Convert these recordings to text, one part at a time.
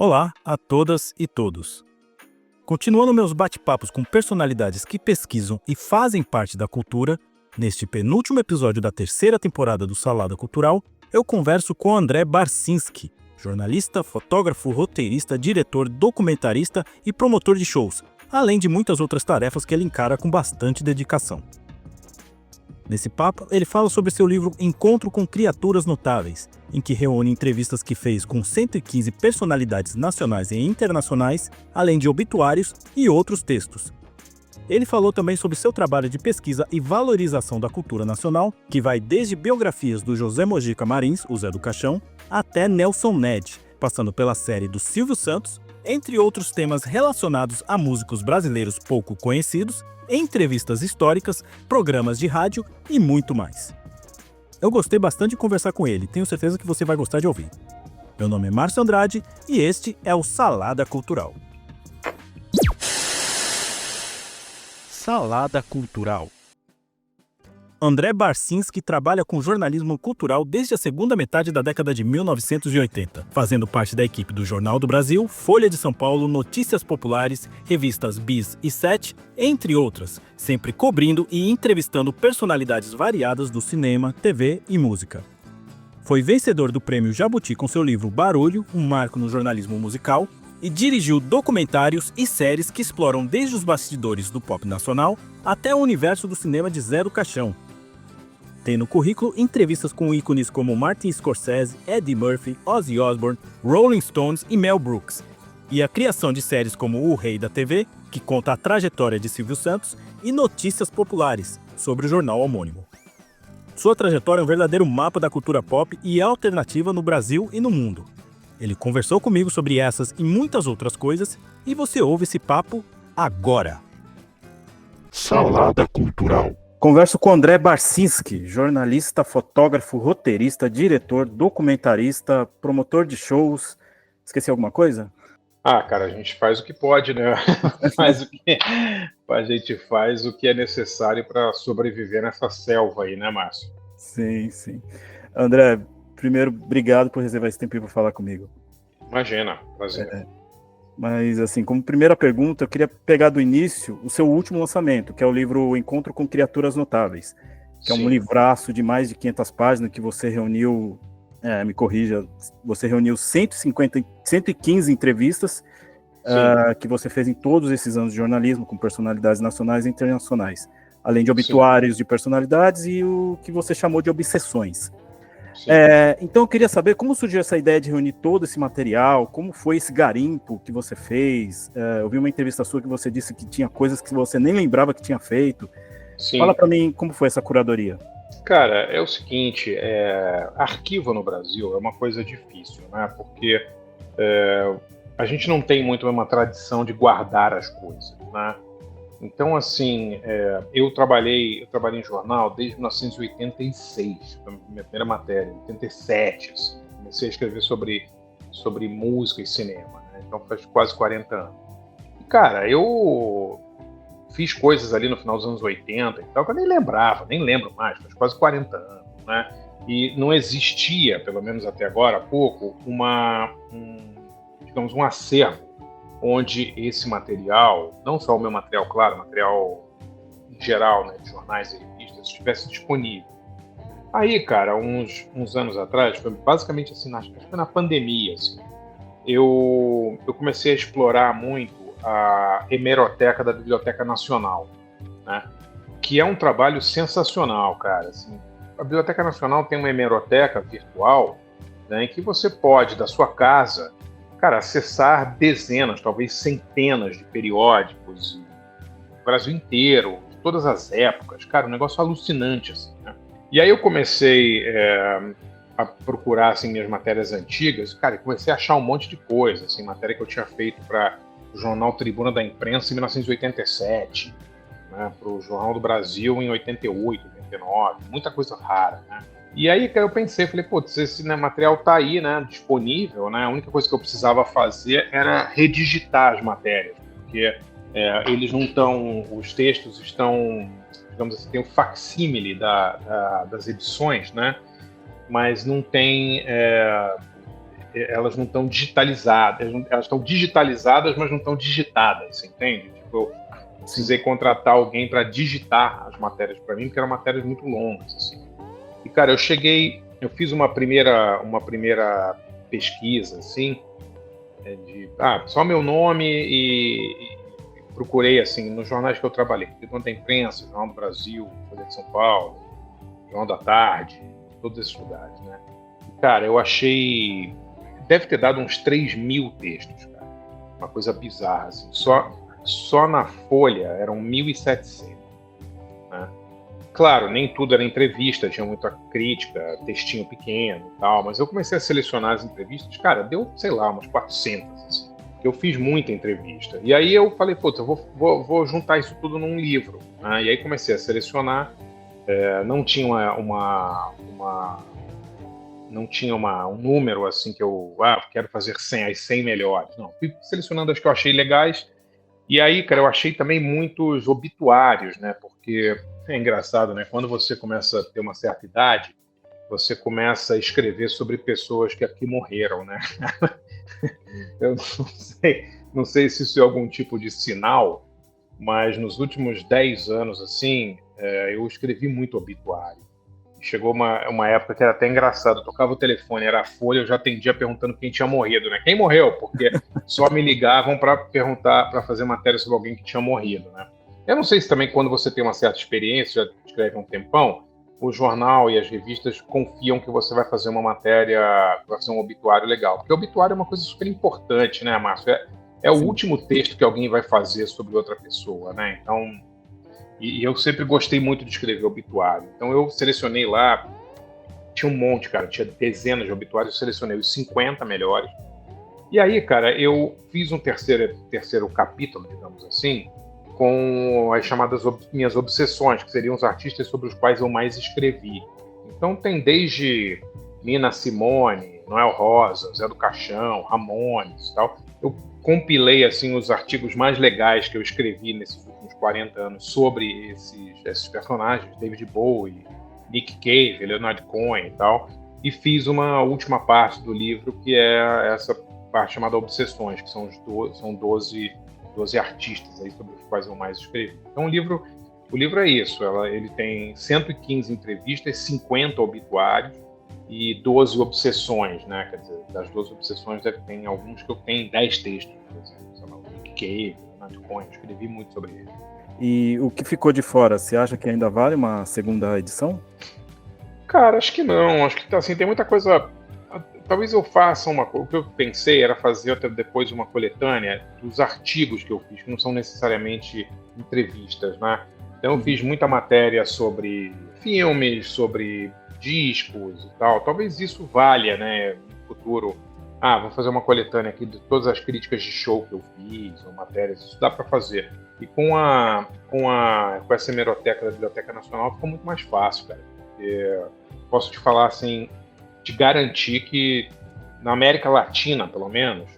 Olá a todas e todos. Continuando meus bate-papos com personalidades que pesquisam e fazem parte da cultura, neste penúltimo episódio da terceira temporada do Salada Cultural, eu converso com André Barcinski, jornalista, fotógrafo, roteirista, diretor, documentarista e promotor de shows, além de muitas outras tarefas que ele encara com bastante dedicação. Nesse papo, ele fala sobre seu livro Encontro com Criaturas Notáveis, em que reúne entrevistas que fez com 115 personalidades nacionais e internacionais, além de obituários e outros textos. Ele falou também sobre seu trabalho de pesquisa e valorização da cultura nacional, que vai desde biografias do José Mojica Marins, o Zé do Caixão, até Nelson Ned, passando pela série do Silvio Santos, entre outros temas relacionados a músicos brasileiros pouco conhecidos, entrevistas históricas, programas de rádio e muito mais. Eu gostei bastante de conversar com ele, tenho certeza que você vai gostar de ouvir. Meu nome é Márcio Andrade e este é o Salada Cultural. Salada Cultural. André Barcinski trabalha com jornalismo cultural desde a segunda metade da década de 1980, fazendo parte da equipe do Jornal do Brasil, Folha de São Paulo, Notícias Populares, revistas Bis e Sete, entre outras, sempre cobrindo e entrevistando personalidades variadas do cinema, TV e música. Foi vencedor do Prêmio Jabuti com seu livro Barulho, um marco no jornalismo musical, e dirigiu documentários e séries que exploram desde os bastidores do pop nacional até o universo do cinema de Zé do Caixão. Tem no currículo entrevistas com ícones como Martin Scorsese, Eddie Murphy, Ozzy Osbourne, Rolling Stones e Mel Brooks, e a criação de séries como O Rei da TV, que conta a trajetória de Silvio Santos, e Notícias Populares, sobre o jornal homônimo. Sua trajetória é um verdadeiro mapa da cultura pop e alternativa no Brasil e no mundo. Ele conversou comigo sobre essas e muitas outras coisas, e você ouve esse papo agora. Salada Cultural. Converso com André Barcinski, jornalista, fotógrafo, roteirista, diretor, documentarista, promotor de shows. Esqueci alguma coisa? Cara, a gente faz o que pode, né? A gente faz o que é necessário para sobreviver nessa selva aí, né, Márcio? Sim. André, primeiro, obrigado por reservar esse tempinho para falar comigo. Imagina, prazer. Mas, assim, como primeira pergunta, eu queria pegar do início o seu último lançamento, que é o livro Encontro com Criaturas Notáveis, que é um livraço de mais de 500 páginas que você reuniu, me corrija, você reuniu 115 entrevistas que você fez em todos esses anos de jornalismo com personalidades nacionais e internacionais, além de obituários de personalidades e o que você chamou de obsessões. Então eu queria saber como surgiu essa ideia de reunir todo esse material, como foi esse garimpo que você fez. Eu vi uma entrevista sua que você disse que tinha coisas que você nem lembrava que tinha feito. Sim. Fala para mim como foi essa curadoria. Cara, é o seguinte, arquivo no Brasil é uma coisa difícil, né? Porque a gente não tem muito uma tradição de guardar as coisas, né? Então, assim, eu trabalhei em jornal desde 1986, foi a minha primeira matéria, 87, assim, comecei a escrever sobre música e cinema, né? Então faz quase 40 anos. E, cara, eu fiz coisas ali no final dos anos 80 e tal, que eu nem lembro mais, faz quase 40 anos, né? E não existia, pelo menos até agora há pouco, digamos, um acervo onde esse material, não só o meu material, claro, material em geral, né, de jornais e revistas, estivesse disponível. Aí, cara, uns anos atrás, foi basicamente assim, acho que foi na pandemia, assim, eu comecei a explorar muito a hemeroteca da Biblioteca Nacional, né, que é um trabalho sensacional, cara. Assim, a Biblioteca Nacional tem uma hemeroteca virtual, né, em que você pode, da sua casa, cara, acessar dezenas, talvez centenas de periódicos do Brasil inteiro, de todas as épocas. Cara, um negócio alucinante, assim, né? E aí eu comecei a procurar, assim, minhas matérias antigas, cara, e comecei a achar um monte de coisa, assim, matéria que eu tinha feito para o jornal Tribuna da Imprensa em 1987, né, para o Jornal do Brasil em 88, 89, muita coisa rara, né? E aí, cara, eu pensei, falei, putz, esse material tá aí, né, disponível, né, a única coisa que eu precisava fazer era redigitar as matérias, porque eles não estão, os textos estão, digamos assim, tem o facsímile das edições, né, mas não tem elas não estão digitalizadas, elas estão digitalizadas, mas não estão digitadas, você entende? Tipo, eu precisei contratar alguém para digitar as matérias para mim, porque eram matérias muito longas, assim. E, cara, eu fiz uma primeira pesquisa, assim, só meu nome e procurei, assim, nos jornais que eu trabalhei, Tribuna da Imprensa, Jornal do Brasil, Folha de São Paulo, Jornal da Tarde, todos esses lugares, né? E, cara, eu achei... Deve ter dado uns 3.000 textos, cara. Uma coisa bizarra, assim. Só na Folha eram 1.700, né? Claro, nem tudo era entrevista, tinha muita crítica, textinho pequeno e tal, mas eu comecei a selecionar as entrevistas, cara, deu, sei lá, umas 400, assim. Eu fiz muita entrevista. E aí eu falei, putz, eu vou juntar isso tudo num livro, né? E aí comecei a selecionar. Não tinha não tinha um número assim que eu quero fazer 100, as 100 melhores. Não, fui selecionando as que eu achei legais. E aí, cara, eu achei também muitos obituários, né? Porque é engraçado, né? Quando você começa a ter uma certa idade, você começa a escrever sobre pessoas que aqui morreram, né? Eu não sei se isso é algum tipo de sinal, mas nos últimos 10 anos, assim, eu escrevi muito obituário. Chegou uma época que era até engraçado, eu tocava o telefone, era a Folha, eu já atendia perguntando quem tinha morrido, né? Quem morreu? Porque só me ligavam para perguntar, para fazer matéria sobre alguém que tinha morrido, né? Eu não sei se também quando você tem uma certa experiência, já escreve há um tempão, o jornal e as revistas confiam que você vai fazer uma matéria, vai fazer um obituário legal. Porque o obituário é uma coisa super importante, né, Márcio? É o último texto que alguém vai fazer sobre outra pessoa, né? Então, e eu sempre gostei muito de escrever obituário. Então eu selecionei lá, tinha um monte, cara, tinha dezenas de obituários, eu selecionei os 50 melhores. E aí, cara, eu fiz um terceiro capítulo, digamos assim, com as chamadas minhas obsessões, que seriam os artistas sobre os quais eu mais escrevi. Então tem desde Nina Simone, Noel Rosa, Zé do Caixão, Ramones e tal. Eu compilei assim os artigos mais legais que eu escrevi nesses últimos 40 anos sobre esses personagens, David Bowie, Nick Cave, Leonard Cohen e tal, e fiz uma última parte do livro que é essa parte chamada Obsessões, que são 12 artistas aí sobre os quais eu mais escrevi. Então o livro é isso, ele tem 115 entrevistas, 50 obituários e 12 obsessões, né? Quer dizer, das 12 obsessões deve ter alguns que eu tenho 10 textos, por exemplo, sei lá, o Nick Cave, Leonard Cohen, escrevi muito sobre ele. E o que ficou de fora, você acha que ainda vale uma segunda edição? Cara, acho que não, acho que assim, tem muita coisa. Talvez eu faça o que eu pensei era fazer até depois uma coletânea dos artigos que eu fiz, que não são necessariamente entrevistas, né? Então eu fiz muita matéria sobre filmes, sobre discos e tal. Talvez isso valha, né, no futuro. Vou fazer uma coletânea aqui de todas as críticas de show que eu fiz, ou matérias, isso dá para fazer. E com essa hemeroteca da Biblioteca Nacional ficou muito mais fácil, cara. Porque posso te falar assim, te garantir que na América Latina, pelo menos,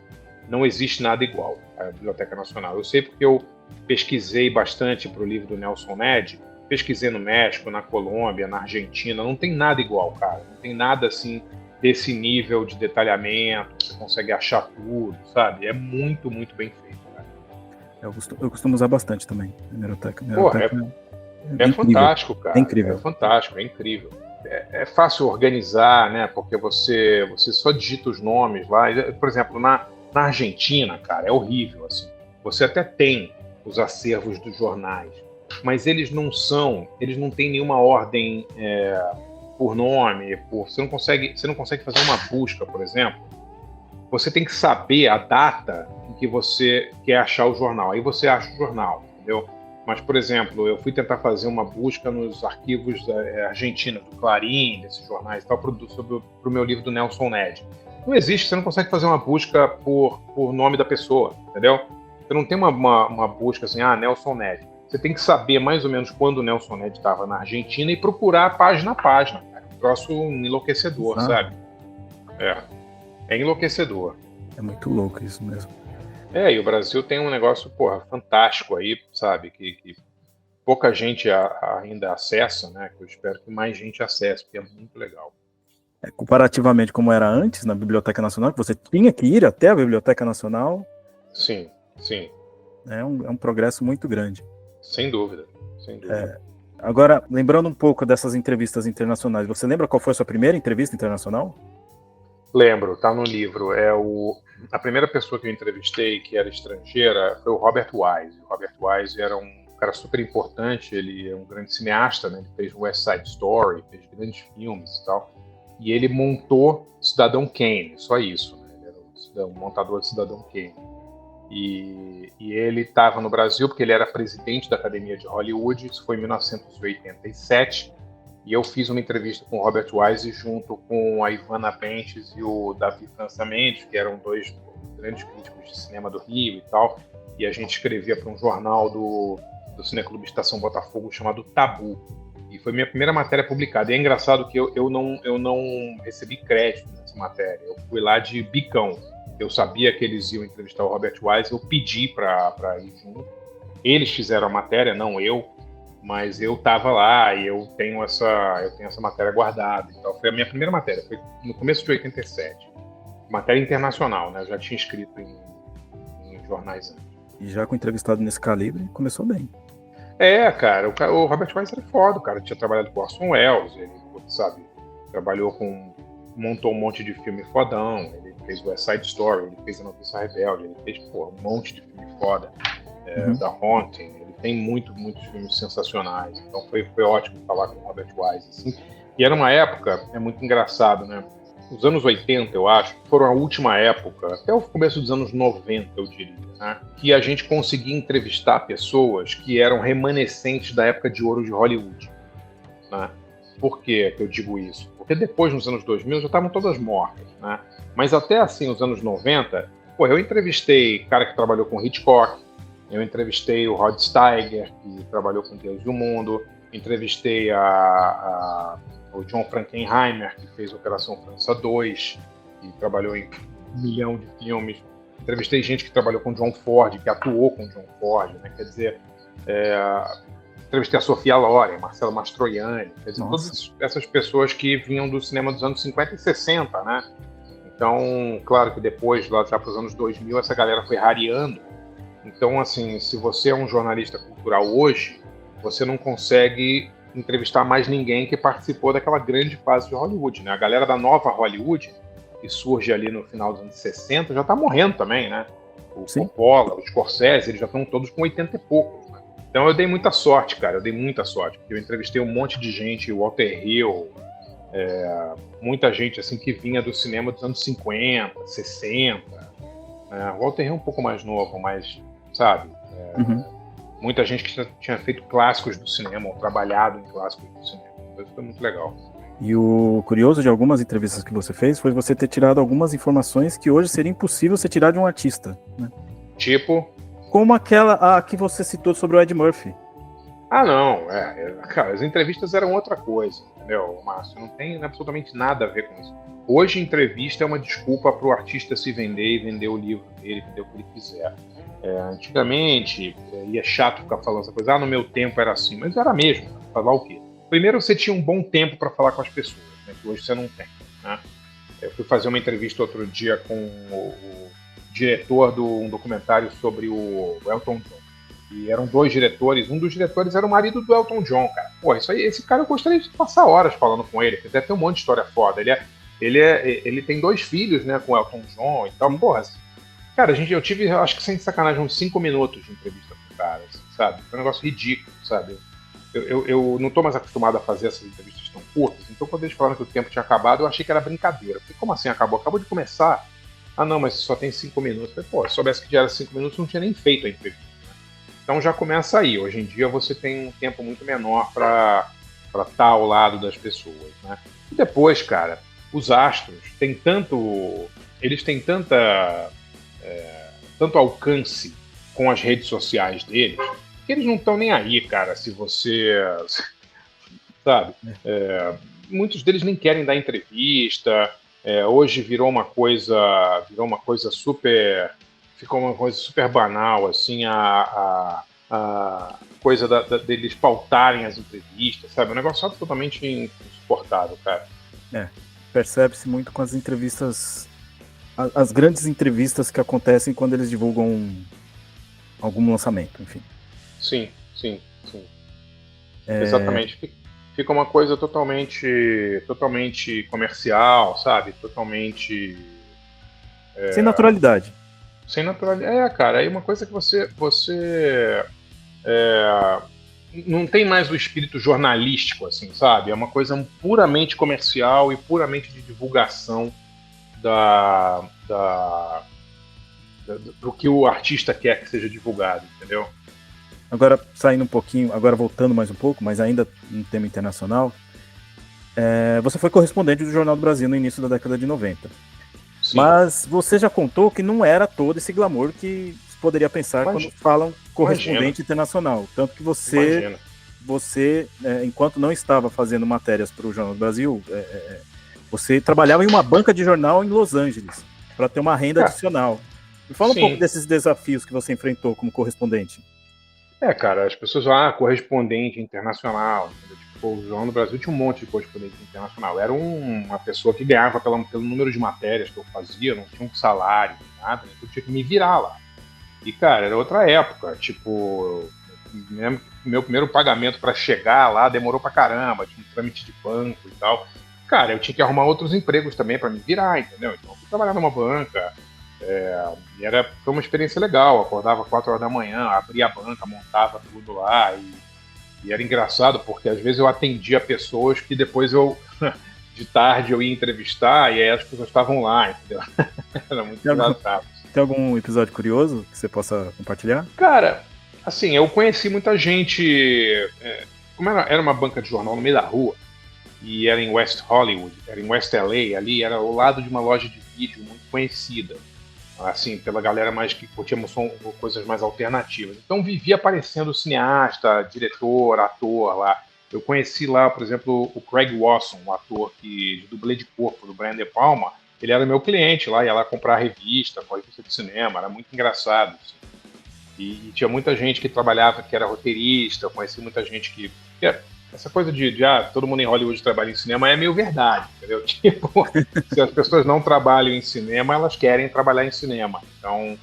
não existe nada igual à Biblioteca Nacional. Eu sei porque eu pesquisei bastante para o livro do Nelson Ned, pesquisei no México, na Colômbia, na Argentina, não tem nada igual, cara. Não tem nada assim desse nível de detalhamento, você consegue achar tudo, sabe? É muito, muito bem feito, cara. Eu costumo usar bastante também, a hemeroteca. É fantástico, cara. É incrível. É fantástico, é incrível. É fácil organizar, né? Porque você só digita os nomes lá. Por exemplo, na Argentina, cara, é horrível, assim. Você até tem os acervos dos jornais, mas eles não têm nenhuma ordem por nome, você não consegue fazer uma busca, por exemplo. Você tem que saber a data em que você quer achar o jornal. Aí você acha o jornal, entendeu? Mas, por exemplo, eu fui tentar fazer uma busca nos arquivos argentinos, do Clarim, desses jornais e tal, sobre o meu livro do Nelson Ned. Não existe, você não consegue fazer uma busca por nome da pessoa, entendeu? Você não tem uma busca assim, Nelson Ned. Você tem que saber mais ou menos quando o Nelson Ned estava na Argentina e procurar página a página. Cara. Um troço enlouquecedor, sabe? É enlouquecedor. É muito louco isso mesmo. E o Brasil tem um negócio, fantástico aí, sabe? Que pouca gente ainda acessa, né? Que eu espero que mais gente acesse, porque é muito legal. comparativamente como era antes na Biblioteca Nacional, que você tinha que ir até a Biblioteca Nacional. Sim, sim. É um progresso muito grande. Sem dúvida, sem dúvida. Agora, lembrando um pouco dessas entrevistas internacionais, você lembra qual foi a sua primeira entrevista internacional? Lembro, tá no livro. A primeira pessoa que eu entrevistei, que era estrangeira, foi o Robert Wise. O Robert Wise era um cara super importante, ele é um grande cineasta, né? Ele fez West Side Story, fez grandes filmes e tal. E ele montou Cidadão Kane, só isso, né? Ele era um montador de Cidadão Kane. E ele estava no Brasil porque ele era presidente da Academia de Hollywood, isso foi em 1987. E eu fiz uma entrevista com o Robert Wise junto com a Ivana Bentes e o Davi França Mendes, que eram dois grandes críticos de cinema do Rio e tal. E a gente escrevia para um jornal do Cineclube Estação Botafogo chamado Tabu. E foi minha primeira matéria publicada. E é engraçado que eu não recebi crédito nessa matéria. Eu fui lá de bicão. Eu sabia que eles iam entrevistar o Robert Wise, eu pedi para ir junto. Eles fizeram a matéria, não eu. Mas eu estava lá e eu tenho essa matéria guardada. Então, foi a minha primeira matéria, foi no começo de 87. Matéria internacional, né? Eu já tinha escrito em jornais antes. E já com entrevistado nesse calibre, começou bem. Cara, o Robert Wise era foda, o cara tinha trabalhado com Orson Welles, ele, sabe, montou um monte de filme fodão, ele fez West Side Story, ele fez A Noviça Rebelde, ele fez, um monte de filme foda, da Haunting. Tem muitos filmes sensacionais. Então foi ótimo falar com o Robert Wise. Assim. E era uma época, é muito engraçado, né? Os anos 80, eu acho, foram a última época, até o começo dos anos 90, eu diria, né? Que a gente conseguia entrevistar pessoas que eram remanescentes da época de ouro de Hollywood. Né? Por que eu digo isso? Porque depois, nos anos 2000, já estavam todas mortas. Né? Mas até assim, os anos 90, eu entrevistei cara que trabalhou com Hitchcock, eu entrevistei o Rod Steiger, que trabalhou com Deus e o Mundo. Entrevistei o John Frankenheimer, que fez Operação França 2, que trabalhou em 1 milhão de filmes. Entrevistei gente que trabalhou com John Ford, que atuou com John Ford. Né? Quer dizer, entrevistei a Sofia Loren, Marcelo Mastroianni. Quer dizer, todas essas pessoas que vinham do cinema dos anos 50 e 60. Né? Então, claro que depois, lá já para os anos 2000, essa galera foi rareando. Então, assim, se você é um jornalista cultural hoje, você não consegue entrevistar mais ninguém que participou daquela grande fase de Hollywood, né? A galera da nova Hollywood, que surge ali no final dos anos 60, já está morrendo também, né? O Coppola, o Scorsese, eles já estão todos com 80 e poucos, né? Então eu dei muita sorte, cara, porque eu entrevistei um monte de gente, o Walter Hill, muita gente, assim, que vinha do cinema dos anos 50, 60. O Walter Hill é um pouco mais novo, mas... sabe? Muita gente que tinha feito clássicos do cinema ou trabalhado em clássicos do cinema. Então, isso foi muito legal. E o curioso de algumas entrevistas que você fez foi você ter tirado algumas informações que hoje seria impossível você tirar de um artista. Né? Tipo? Como aquela que você citou sobre o Ed Murphy. Não. Cara, as entrevistas eram outra coisa, entendeu, Márcio? Não tem absolutamente nada a ver com isso. Hoje, entrevista é uma desculpa para o artista se vender e vender o livro dele, vender o que ele quiser. Antigamente, e é chato ficar falando essa coisa, no meu tempo era assim, mas era mesmo, falar o quê? Primeiro, você tinha um bom tempo para falar com as pessoas, né, que hoje você não tem. Né? Eu fui fazer uma entrevista outro dia com o diretor de um documentário sobre o Elton John. E eram 2 diretores, um dos diretores era o marido do Elton John, cara. Esse cara eu gostaria de passar horas falando com ele, porque deve ter um monte de história foda. Ele tem 2 filhos, né, com o Elton John e tal, Cara, eu tive, acho que sem sacanagem, uns 5 minutos de entrevista com o cara, assim, sabe? Foi um negócio ridículo, sabe? Eu não tô mais acostumado a fazer essas entrevistas tão curtas, então quando eles falaram que o tempo tinha acabado, eu achei que era brincadeira. Porque como assim acabou? Acabou de começar? Não, mas só tem 5 minutos. Eu falei, se soubesse que já era 5 minutos, não tinha nem feito a entrevista. Né? Então já começa aí. Hoje em dia você tem um tempo muito menor para estar ao lado das pessoas, né? E depois, cara, os astros têm eles têm tanto alcance com as redes sociais deles, que eles não estão nem aí, cara, se você... sabe? Muitos deles nem querem dar entrevista. Hoje virou uma coisa super... ficou uma coisa super banal, assim, a coisa deles pautarem as entrevistas, sabe? Um negócio absolutamente insuportável, cara. percebe-se muito com as entrevistas, as grandes entrevistas que acontecem quando eles divulgam algum lançamento, enfim. Sim, sim, sim. Exatamente. Fica uma coisa totalmente comercial, sabe? Totalmente Sem naturalidade. sem naturalidade. Cara, aí uma coisa que você não tem mais o espírito jornalístico, assim, sabe? É uma coisa puramente comercial e puramente de divulgação do que o artista quer que seja divulgado, entendeu? Agora, saindo um pouquinho, agora voltando mais um pouco, mas ainda no tema internacional, você foi correspondente do Jornal do Brasil no início da década de 90. Sim. Mas você já contou que não era todo esse glamour que se poderia pensar quando falam correspondente internacional. Tanto que você enquanto não estava fazendo matérias para o Jornal do Brasil, você trabalhava em uma banca de jornal em Los Angeles, para ter uma renda adicional. Me fala um pouco desses desafios que você enfrentou como correspondente. Cara, as pessoas falam, correspondente internacional, entendeu? Tipo, o Jornal do Brasil tinha um monte de correspondente internacional. Era uma pessoa que ganhava pelo número de matérias que eu fazia, não tinha um salário, nada, então eu tinha que me virar lá. E, cara, era outra época, tipo, meu primeiro pagamento para chegar lá demorou pra caramba, tinha um trâmite de banco e tal. Cara, eu tinha que arrumar outros empregos também para me virar, entendeu? Então eu fui trabalhar numa banca, e foi uma experiência legal. Eu acordava 4 horas da manhã, abria a banca, montava tudo lá. E era engraçado porque às vezes eu atendia pessoas que depois de tarde, eu ia entrevistar e aí as pessoas estavam lá, entendeu? Era muito engraçado. Tem algum episódio curioso que você possa compartilhar? Cara, assim, eu conheci muita gente. Como era uma banca de jornal no meio da rua, e era em West Hollywood, era em West LA, ali era ao lado de uma loja de vídeo muito conhecida, assim, pela galera mais que curtia coisas mais alternativas. Então vivia aparecendo cineasta, diretor, ator lá. Eu conheci lá, por exemplo, o Craig Wasson, um ator de dublê de corpo do Brian De Palma. Ele era meu cliente lá, ia lá comprar revista de cinema, era muito engraçado. Assim. E tinha muita gente que trabalhava, que era roteirista, eu conheci muita gente que essa coisa de todo mundo em Hollywood trabalha em cinema é meio verdade, entendeu? Tipo, se as pessoas não trabalham em cinema, elas querem trabalhar em cinema. Então,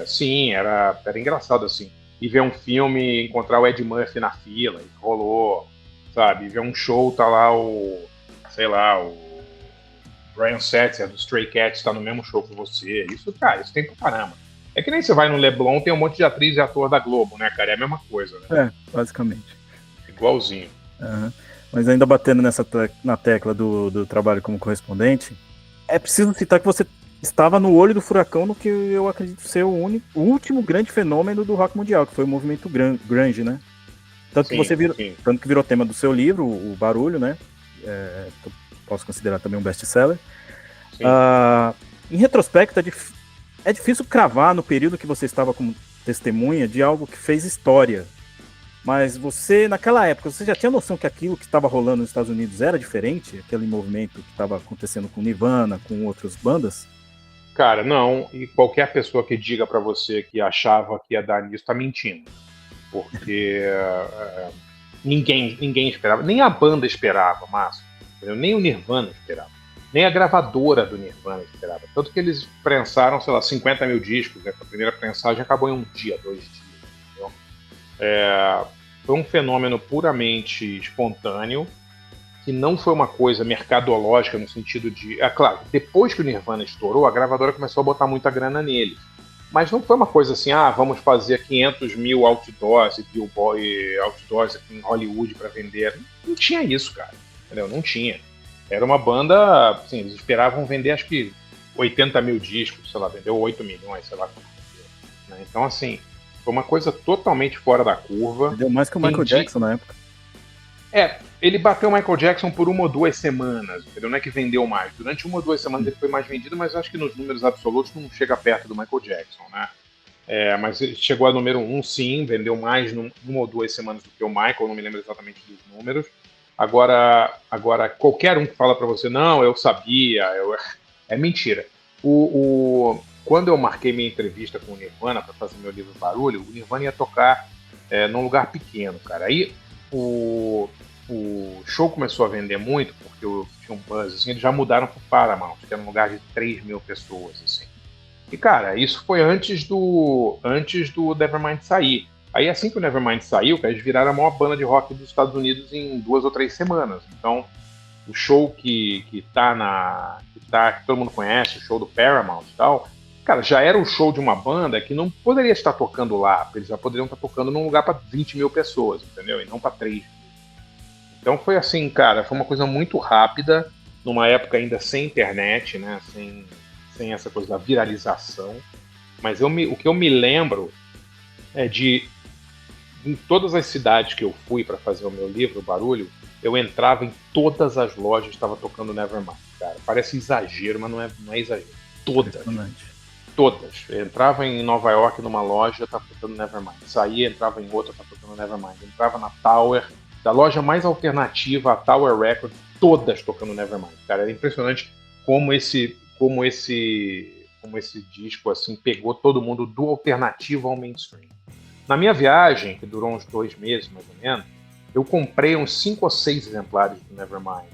sim, era engraçado, assim. E ver um filme, encontrar o Ed Murphy na fila, e rolou, sabe? Ver um show, tá lá o Brian Setzer, do Stray Cats, tá no mesmo show que você. Isso, cara, isso tem pra caramba. É que nem você vai no Leblon, tem um monte de atriz e ator da Globo, né, cara? É a mesma coisa, né? Basicamente. Igualzinho. Uhum. Mas ainda batendo na tecla do trabalho como correspondente, é preciso citar que você estava no olho do furacão no que eu acredito ser o último grande fenômeno do rock mundial, que foi o movimento grunge, né? Tanto que virou tema do seu livro, o Barulho, né? Posso considerar também um best-seller. Em retrospecto, é difícil cravar no período que você estava como testemunha de algo que fez história. Mas você, naquela época, você já tinha noção que aquilo que estava rolando nos Estados Unidos era diferente? Aquele movimento que estava acontecendo com Nirvana, com outras bandas? Cara, não. E qualquer pessoa que diga pra você que achava que ia dar nisso tá mentindo. Porque ninguém esperava. Nem a banda esperava, Márcio. Nem o Nirvana esperava. Nem a gravadora do Nirvana esperava. Tanto que eles prensaram, sei lá, 50 mil discos. Né? A primeira prensagem acabou em 1 dia, 2 dias. Entendeu? Foi um fenômeno puramente espontâneo, que não foi uma coisa mercadológica no sentido de... claro, depois que o Nirvana estourou, a gravadora começou a botar muita grana nele. Mas não foi uma coisa assim, vamos fazer 500 mil outdoors e outdoors aqui em Hollywood para vender. Não tinha isso, cara. Entendeu? Não tinha. Era uma banda, assim, eles esperavam vender acho que 80 mil discos, sei lá, vendeu 8 milhões, sei lá. Né? Então, assim, foi uma coisa totalmente fora da curva. Deu mais que o Michael Jackson na época. Ele bateu o Michael Jackson por 1 ou 2 semanas, entendeu? Não é que vendeu mais. Durante 1 ou 2 semanas ele foi mais vendido, mas acho que nos números absolutos não chega perto do Michael Jackson, né? Mas ele chegou a número 1, sim, vendeu mais 1 ou 2 semanas do que o Michael, não me lembro exatamente dos números. Agora qualquer um que fala pra você, não, eu sabia, é mentira. Quando eu marquei minha entrevista com o Nirvana para fazer meu livro Barulho, o Nirvana ia tocar num lugar pequeno, cara. Aí o show começou a vender muito, porque tinha um buzz, assim, eles já mudaram pro Paramount, que era um lugar de 3 mil pessoas, assim. E, cara, isso foi antes do Nevermind sair. Aí, assim que o Nevermind saiu, cara, eles viraram a maior banda de rock dos Estados Unidos em 2 ou 3 semanas. Então, o show que todo mundo conhece, o show do Paramount e tal, cara, já era um show de uma banda que não poderia estar tocando lá, porque eles já poderiam estar tocando num lugar para 20 mil pessoas, entendeu? E não para 3 mil. Então foi assim, cara, foi uma coisa muito rápida, numa época ainda sem internet, né? Sem essa coisa da viralização. Mas o que eu me lembro é de, em todas as cidades que eu fui para fazer o meu livro, o Barulho, eu entrava em todas as lojas, estava tocando Nevermind, cara. Parece exagero, mas não é exagero. Todas. Eu entrava em Nova York numa loja, estava tocando Nevermind. Saía, entrava em outra, estava tocando Nevermind. Entrava na Tower, da loja mais alternativa, a Tower Record, todas tocando Nevermind. Cara, era impressionante como esse disco assim pegou todo mundo do alternativo ao mainstream. Na minha viagem, que durou uns 2 meses mais ou menos, eu comprei uns 5 ou 6 exemplares do Nevermind,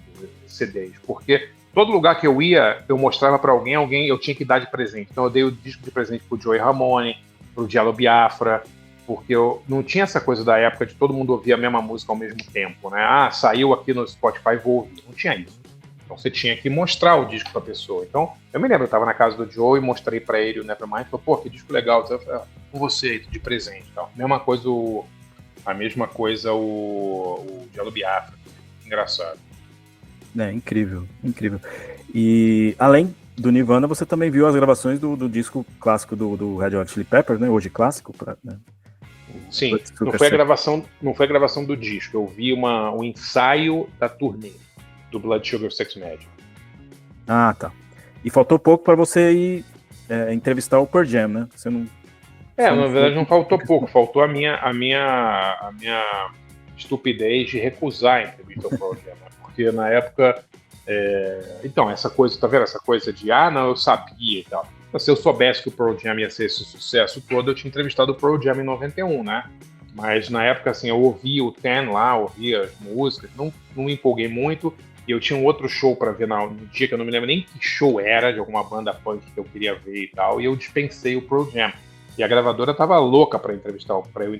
CDs, porque todo lugar que eu ia, eu mostrava para alguém eu tinha que dar de presente. Então eu dei o disco de presente pro Joey Ramone, pro Diallo Biafra, porque eu não tinha essa coisa da época de todo mundo ouvir a mesma música ao mesmo tempo, né? Ah, saiu aqui no Spotify, vou ouvir. Não tinha isso. Então você tinha que mostrar o disco pra pessoa. Então, eu me lembro, eu tava na casa do Joe e mostrei pra ele o Nevermind, falou, pô, que disco legal, eu falei, com você, de presente e tal. A mesma coisa o Diallo Biafra. Engraçado. Incrível. E além do Nirvana, você também viu as gravações do disco clássico do Red Hot Chili Peppers, né? Hoje clássico, né? Sim, não foi a gravação do disco. Eu vi um ensaio da turnê do Blood Sugar Sex Magic. Ah, tá. E faltou pouco para você ir entrevistar o Pearl Jam, né? Você não. Na verdade não faltou pouco, faltou a minha estupidez de recusar a entrevista ao Pearl Jam, né? Porque na época, então, essa coisa, tá vendo? Essa coisa de, não, eu sabia e tal. Se eu soubesse que o Pearl Jam ia ser esse sucesso todo, eu tinha entrevistado o Pearl Jam em 91, né? Mas na época, assim, eu ouvi o Ten lá, ouvi as músicas, não me empolguei muito, e eu tinha um outro show para ver no dia que eu não me lembro nem que show era, de alguma banda punk que eu queria ver e tal, e eu dispensei o Pearl Jam. E a gravadora tava louca para eu entrevistar o Pearl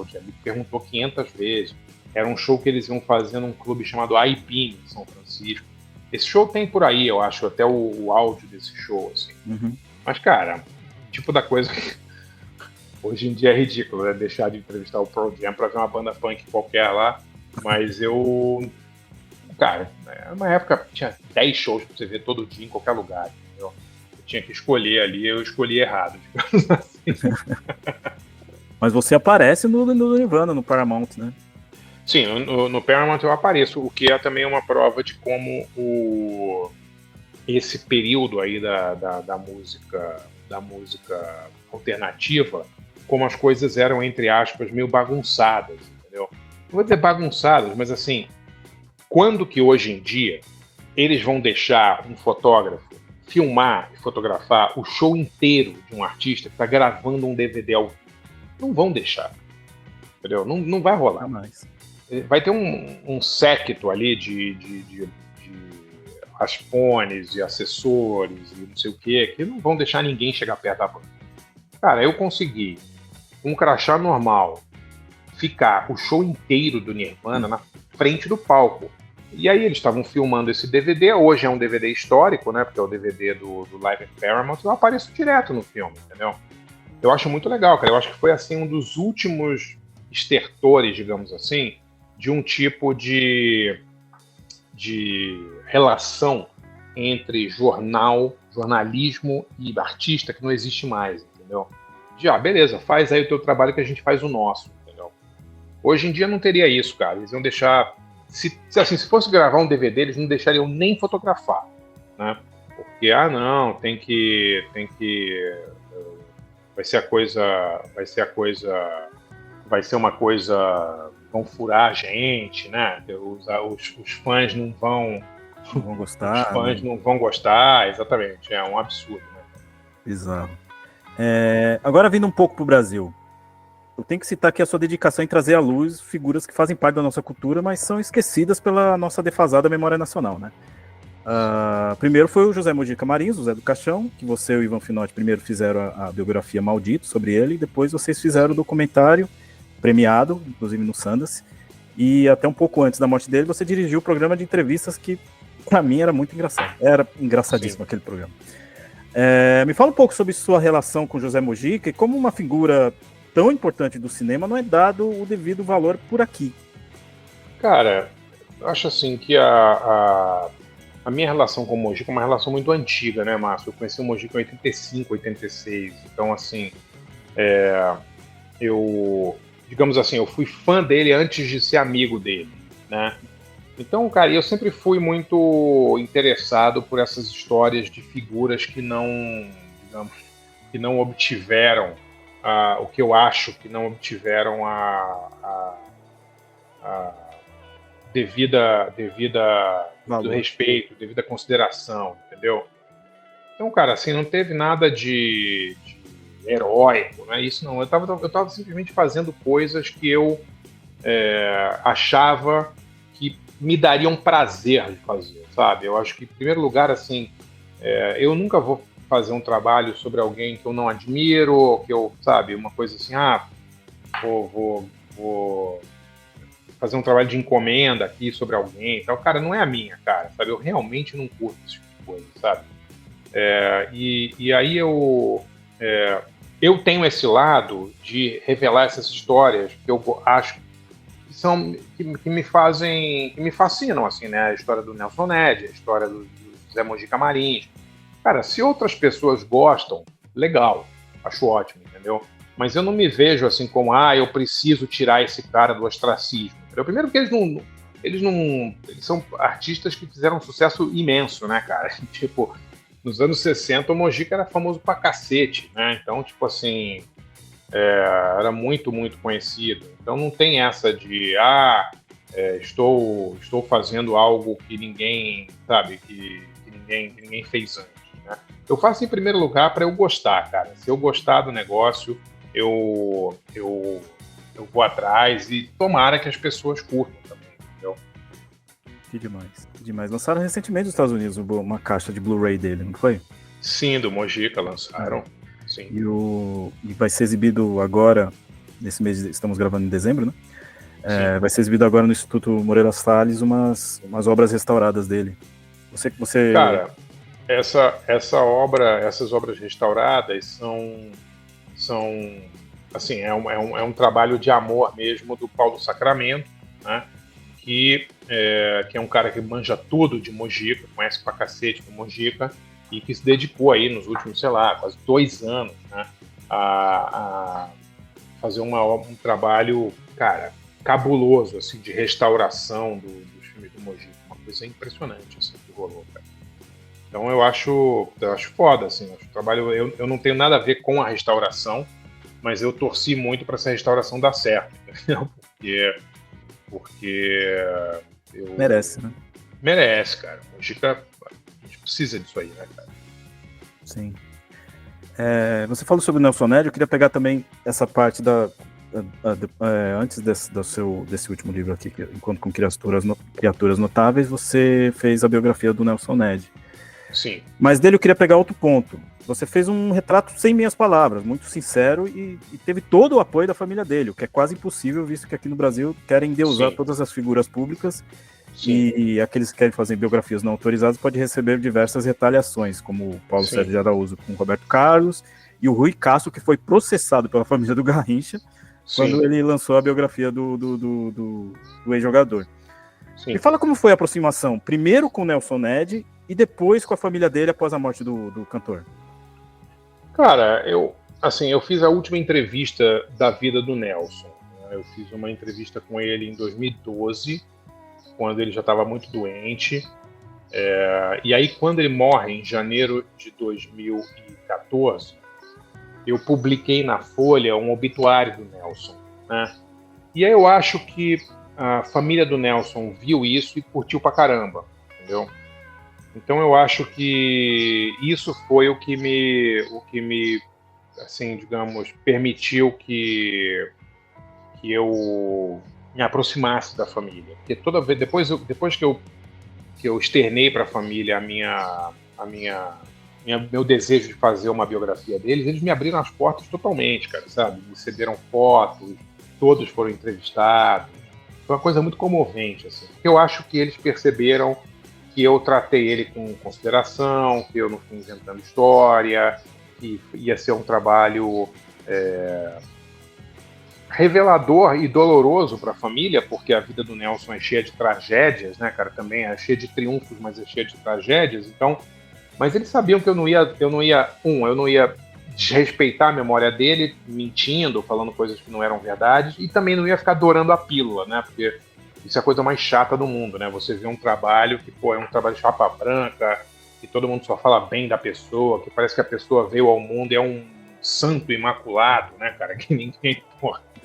Jam, me perguntou 500 vezes. Era um show que eles iam fazer num clube chamado IPIM, em São Francisco. Esse show tem por aí, eu acho, até o áudio desse show, assim. Uhum. Mas, cara, tipo da coisa que hoje em dia é ridículo, né? Deixar de entrevistar o Pearl Jam pra ver uma banda punk qualquer lá. Mas cara, numa época tinha 10 shows pra você ver todo dia em qualquer lugar, entendeu? Eu tinha que escolher ali, eu escolhi errado, digamos assim. Mas você aparece no Nirvana, no Paramount, né? Sim, no Paramount eu apareço, o que é também uma prova de como esse período aí da música alternativa, como as coisas eram, entre aspas, meio bagunçadas, entendeu? Não vou dizer bagunçadas, mas assim, quando que hoje em dia eles vão deixar um fotógrafo filmar e fotografar o show inteiro de um artista que está gravando um DVD ao vivo? Não vão deixar, entendeu? Não vai rolar. Jamais. Vai ter um séquito ali de raspones e assessores e não sei o que não vão deixar ninguém chegar perto da banda. Cara, eu consegui, com um crachá normal, ficar o show inteiro do Nirvana na frente do palco. E aí eles estavam filmando esse DVD, hoje é um DVD histórico, né? Porque é o DVD do Live at Paramount, eu apareço direto no filme, entendeu? Eu acho muito legal, cara. Eu acho que foi assim um dos últimos estertores, digamos assim, de um tipo de relação entre jornalismo e artista que não existe mais, entendeu? Beleza, faz aí o teu trabalho que a gente faz o nosso, entendeu? Hoje em dia não teria isso, cara. Eles iam deixar... Se fosse gravar um DVD, eles não deixariam nem fotografar, né? Porque, não, tem que... Vai ser uma coisa... Vão furar a gente, né? Os fãs não vão gostar. Os fãs não vão gostar, exatamente. É um absurdo, né? Exato. Agora vindo um pouco pro Brasil. eu tenho que citar aqui a sua dedicação em trazer à luz figuras que fazem parte da nossa cultura, mas são esquecidas pela nossa defasada memória nacional, né? Primeiro foi o José Mojica Marins, o Zé do Caixão, que você e o Ivan Finotti primeiro fizeram a biografia Maldito sobre ele, e depois vocês fizeram o documentário premiado, inclusive no Sundance, e até um pouco antes da morte dele você dirigiu o programa de entrevistas que, para mim, era muito engraçado. Era engraçadíssimo aquele programa. Me fala um pouco sobre sua relação com José Mojica e como uma figura tão importante do cinema não é dado o devido valor por aqui. Cara, eu acho assim que a minha relação com o Mojica é uma relação muito antiga, né, Márcio? Eu conheci o Mojica em 85, 86, então assim, digamos assim, eu fui fã dele antes de ser amigo dele, né? Então, cara, eu sempre fui muito interessado por essas histórias de figuras que não, digamos, que não obtiveram o que eu acho que não obtiveram a devida do respeito, devida consideração, entendeu? Então, cara, assim, não teve nada de heróico, né? Isso não. Eu tava simplesmente fazendo coisas que eu achava que me daria um prazer de fazer, sabe? Eu acho que, em primeiro lugar, assim, eu nunca vou fazer um trabalho sobre alguém que eu não admiro, ou que eu, sabe, uma coisa assim, vou fazer um trabalho de encomenda aqui sobre alguém e tal. Cara, não é a minha, cara, sabe? Eu realmente não curto esse tipo de coisa, sabe? E aí eu tenho esse lado de revelar essas histórias que eu acho que me fazem, que me fascinam, assim, né? A história do Nelson Ned, a história do Zé Mojica Marins. Cara, se outras pessoas gostam, legal, acho ótimo, entendeu? Mas eu não me vejo assim como, eu preciso tirar esse cara do ostracismo. Entendeu? Primeiro porque eles são artistas que fizeram um sucesso imenso, né, cara? Tipo, nos anos 60 o Mojica era famoso pra cacete, né? Então, tipo assim, era muito, muito conhecido. Então não tem essa de estou fazendo algo que ninguém, sabe, que ninguém fez antes, né? Eu faço em primeiro lugar para eu gostar, cara. Se eu gostar do negócio, eu vou atrás e tomara que as pessoas curtam também, entendeu? Que demais, que demais. Lançaram recentemente nos Estados Unidos uma caixa de Blu-ray dele, não foi? Sim, do Mojica lançaram. Sim. E vai ser exibido agora, nesse mês, estamos gravando em dezembro, né? Vai ser exibido agora no Instituto Moreira Salles umas obras restauradas dele. Você... Cara, essas obras restauradas são assim, é um trabalho de amor mesmo do Paulo Sacramento, né? Que é um cara que manja tudo de Mojica, conhece pra cacete do Mojica, e que se dedicou aí nos últimos, sei lá, quase 2 anos, né, a fazer um trabalho, cara, cabuloso, assim, de restauração dos filmes do Mojica. Uma coisa impressionante, assim, que rolou, cara. Então eu acho foda, assim, acho o trabalho, eu não tenho nada a ver com a restauração, mas eu torci muito para essa restauração dar certo, entendeu? Porque merece, né? Merece, cara. Mojica, a gente precisa disso aí, né, cara? Sim. Você falou sobre o Nelson Ned, eu queria pegar também essa parte antes desse último livro aqui, Encontro com Criaturas Notáveis, você fez a biografia do Nelson Ned. Sim. Mas dele eu queria pegar outro ponto. Você fez um retrato sem minhas palavras, muito sincero, e teve todo o apoio da família dele, o que é quase impossível, visto que aqui no Brasil querem endeusar todas as figuras públicas. Sim. E aqueles que querem fazer biografias não autorizadas podem receber diversas retaliações, como o Paulo Sérgio de Araújo com o Roberto Carlos e o Rui Castro, que foi processado pela família do Garrincha quando ele lançou a biografia do ex-jogador. Me fala como foi a aproximação, primeiro com o Nelson Ned e depois com a família dele após a morte do cantor. Cara, eu fiz a última entrevista da vida do Nelson. Eu fiz uma entrevista com ele em 2012, quando ele já estava muito doente. E aí, quando ele morre, em janeiro de 2014, eu publiquei na Folha um obituário do Nelson, né? E aí eu acho que a família do Nelson viu isso e curtiu pra caramba, entendeu? Então eu acho que isso foi o que me assim, digamos, permitiu que que eu me aproximasse da família. Porque toda vez, depois que eu externei para a família meu desejo de fazer uma biografia deles, eles me abriram as portas totalmente, cara, sabe? Me cederam fotos, todos foram entrevistados. Foi uma coisa muito comovente, assim. Eu acho que eles perceberam que eu tratei ele com consideração, que eu não fui inventando história, que ia ser um trabalho revelador e doloroso para a família, porque a vida do Nelson é cheia de tragédias, né, cara? Também é cheia de triunfos, mas é cheia de tragédias. Então, mas eles sabiam que eu não ia desrespeitar a memória dele, mentindo, falando coisas que não eram verdade, e também não ia ficar dourando a pílula, né? Porque isso é a coisa mais chata do mundo, né? Você vê um trabalho que, é um trabalho de chapa branca, que todo mundo só fala bem da pessoa, que parece que a pessoa veio ao mundo e é um santo imaculado, né, cara? Que ninguém,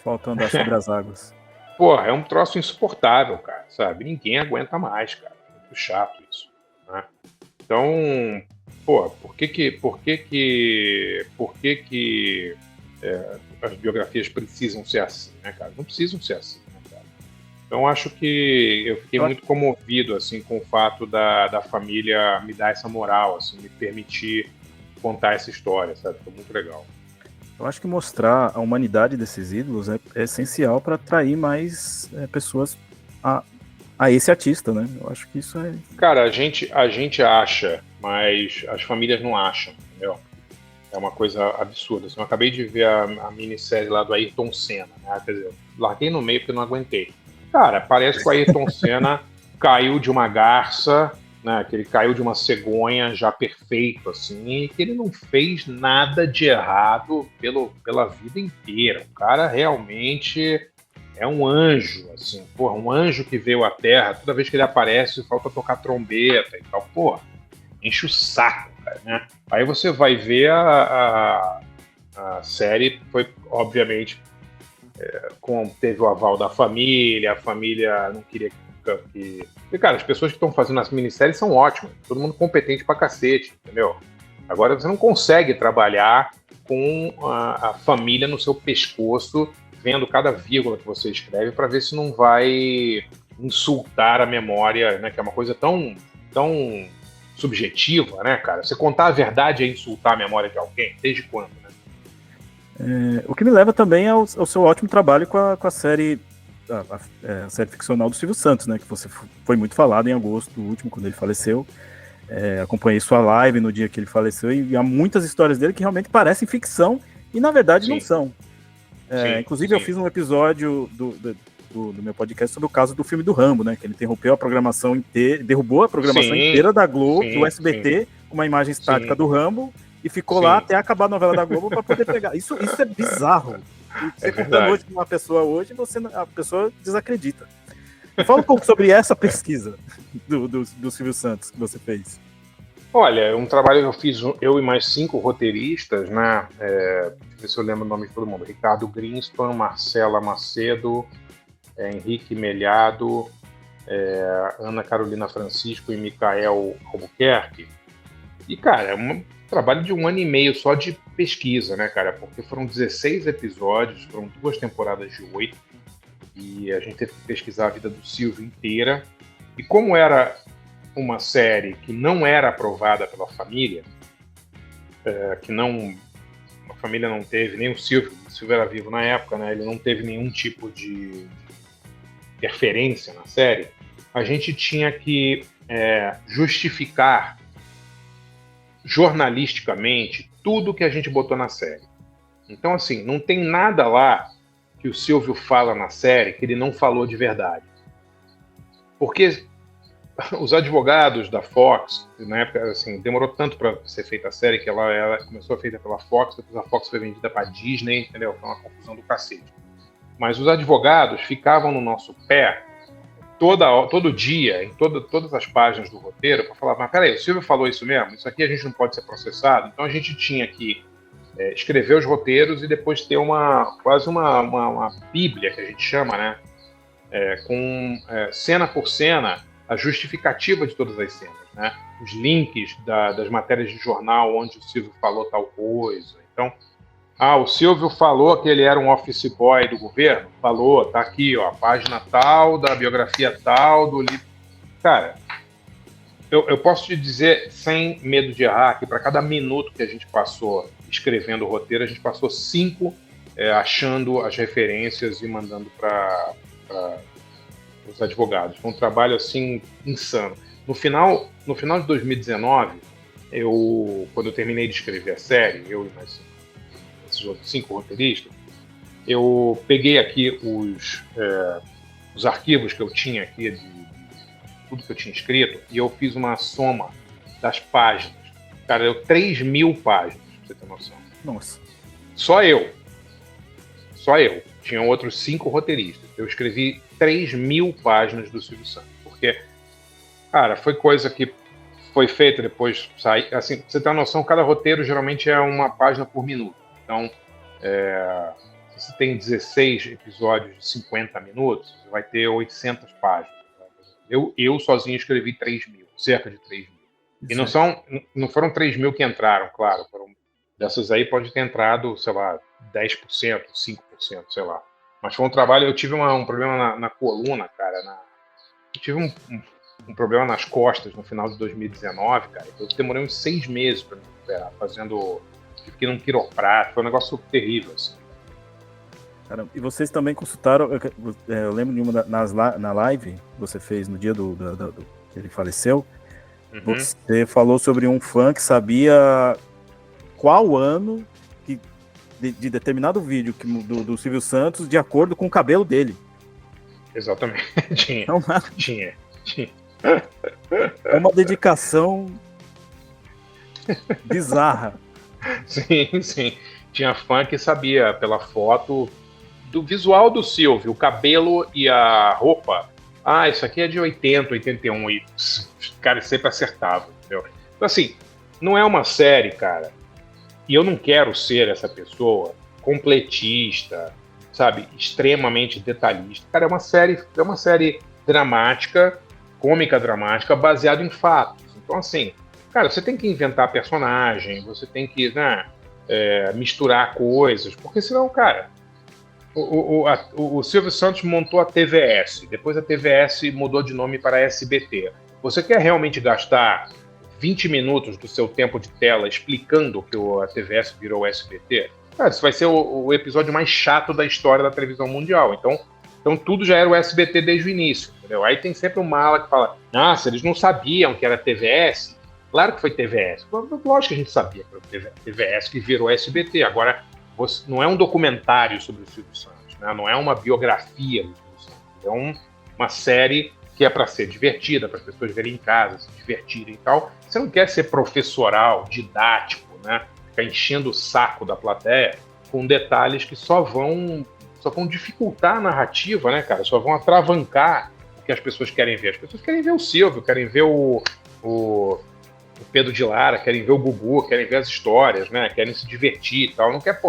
Faltando andar sobre as águas. Porra, é um troço insuportável, cara, sabe? Ninguém aguenta mais, cara. É muito chato isso, né? Então, pô, por que as biografias precisam ser assim, né, cara? Não precisam ser assim, né, cara? Então, acho que eu fiquei muito comovido, assim, com o fato da família me dar essa moral, assim, me permitir contar essa história, sabe? Foi muito legal. Eu acho que mostrar a humanidade desses ídolos é essencial para atrair mais pessoas a esse artista, né? Eu acho que isso é... Cara, a gente acha, mas as famílias não acham, entendeu? É uma coisa absurda. Assim, eu acabei de ver a minissérie lá do Ayrton Senna, né? Quer dizer, larguei no meio porque não aguentei. Cara, parece que o Ayrton Senna caiu de uma garça, né? Que ele caiu de uma cegonha já perfeito, assim, e que ele não fez nada de errado pela vida inteira. O cara realmente é um anjo, assim, porra, um anjo que veio à Terra. Toda vez que ele aparece, falta tocar trombeta e tal, porra, enche o saco, cara, né? Aí você vai ver a série, foi, obviamente, teve o aval da família, a família não queria que... E, cara, as pessoas que estão fazendo as minisséries são ótimas, todo mundo competente pra cacete, entendeu? Agora você não consegue trabalhar com a família no seu pescoço, vendo cada vírgula que você escreve para ver se não vai insultar a memória, né? Que é uma coisa tão subjetiva, né, cara? Você contar a verdade é insultar a memória de alguém? Desde quando, né? O que me leva também ao seu ótimo trabalho com a série a série ficcional do Silvio Santos, né? Que você foi muito falado em agosto, o último, quando ele faleceu. Acompanhei sua live no dia que ele faleceu e há muitas histórias dele que realmente parecem ficção e na verdade não são. Inclusive eu fiz um episódio do meu podcast sobre o caso do filme do Rambo, né? Que ele interrompeu a programação inteira, derrubou a programação inteira da Globo, do SBT, com uma imagem estática do Rambo, e ficou lá até acabar a novela da Globo para poder pegar. Isso é bizarro. Você contando hoje com uma pessoa hoje, a pessoa desacredita. Fala um pouco sobre essa pesquisa do Silvio Santos que você fez. Olha, é um trabalho que eu fiz, eu e mais 5 roteiristas, né? Deixa eu ver se eu lembro o nome de todo mundo. Ricardo Greenspan, Marcela Macedo, Henrique Melhado, Ana Carolina Francisco e Micael Albuquerque. E, cara, é um trabalho de 1 ano e meio só de pesquisa, né, cara? Porque foram 16 episódios, foram 2 temporadas de 8, e a gente teve que pesquisar a vida do Silvio inteira. E como era uma série que não era aprovada pela família, a família não teve, nem o Silvio era vivo na época, né? Ele não teve nenhum tipo de interferência na série, a gente tinha que justificar jornalisticamente tudo que a gente botou na série. Então, assim, não tem nada lá que o Silvio fala na série que ele não falou de verdade. Porque os advogados da Fox, na época, assim, demorou tanto para ser feita a série que ela começou a ser feita pela Fox, depois a Fox foi vendida para a Disney, entendeu? Foi uma confusão do cacete. Mas os advogados ficavam no nosso pé todo dia, em todas as páginas do roteiro, para falar, mas peraí, o Silvio falou isso mesmo? Isso aqui a gente não pode ser processado? Então a gente tinha que escrever os roteiros e depois ter quase uma bíblia, que a gente chama, né? Com cena por cena, a justificativa de todas as cenas, né? Os links das matérias de jornal onde o Silvio falou tal coisa. Então, O Silvio falou que ele era um office boy do governo? Falou, tá aqui, ó, a página tal, da biografia tal, do livro. Cara, eu posso te dizer, sem medo de errar, que para cada minuto que a gente passou escrevendo o roteiro, a gente passou 5 achando as referências e mandando para os advogados. Foi um trabalho, assim, insano. No final de 2019, quando eu terminei de escrever a série, eu e mais esses outros 5 roteiristas, eu peguei aqui os arquivos que eu tinha aqui de tudo que eu tinha escrito e eu fiz uma soma das páginas. Cara, deu 3.000 páginas, pra você ter noção. Nossa. Só eu. Tinham outros 5 roteiristas. Eu escrevi 3.000 páginas do Silvio Santos. Porque, cara, foi coisa que foi feita depois sair. Assim, pra você ter uma noção, cada roteiro geralmente é uma página por minuto. Então, se você tem 16 episódios de 50 minutos, você vai ter 800 páginas. Eu sozinho escrevi 3.000, cerca de 3.000. E não foram 3.000 que entraram, claro. Dessas aí pode ter entrado, sei lá, 10%, 5%, sei lá. Mas foi um trabalho. Eu tive um problema na coluna, cara. Eu tive um problema nas costas no final de 2019, cara. Eu demorei uns 6 meses para me recuperar, tive que ir num quiroprata. Foi um negócio terrível, assim. Caramba. E vocês também consultaram, eu lembro de uma na live que você fez no dia que ele faleceu, Você falou sobre um fã que sabia qual ano de determinado vídeo do Silvio Santos de acordo com o cabelo dele. Exatamente. Tinha. É uma dedicação bizarra. Sim. Tinha fã que sabia pela foto do visual do Silvio, o cabelo e a roupa. Isso aqui é de 80, 81, e os caras sempre acertavam, entendeu? Então, assim, não é uma série, cara, e eu não quero ser essa pessoa completista, sabe, extremamente detalhista. Cara, é uma série dramática, cômica dramática, baseada em fatos. Então, assim, cara, você tem que inventar personagem, você tem que, misturar coisas, porque senão, cara, o Silvio Santos montou a TVS, depois a TVS mudou de nome para SBT. Você quer realmente gastar 20 minutos do seu tempo de tela explicando que a TVS virou SBT? Cara, isso vai ser o episódio mais chato da história da televisão mundial. Então tudo já era o SBT desde o início, entendeu? Aí tem sempre um mala que fala, se eles não sabiam que era TVS, claro que foi TVS. Lógico que a gente sabia que era TVS que virou SBT. Agora, não é um documentário sobre o Silvio Santos, né? Não é uma biografia do Silvio Santos. É uma série que é para ser divertida, para as pessoas verem em casa, se divertirem e tal. Você não quer ser professoral, didático, né? Ficar enchendo o saco da plateia com detalhes que só vão dificultar a narrativa, né, cara? Só vão atravancar o que as pessoas querem ver. As pessoas querem ver o Silvio, querem ver o Pedro de Lara, querem ver o Gugu, querem ver as histórias, né? Querem se divertir e tal. Não quer,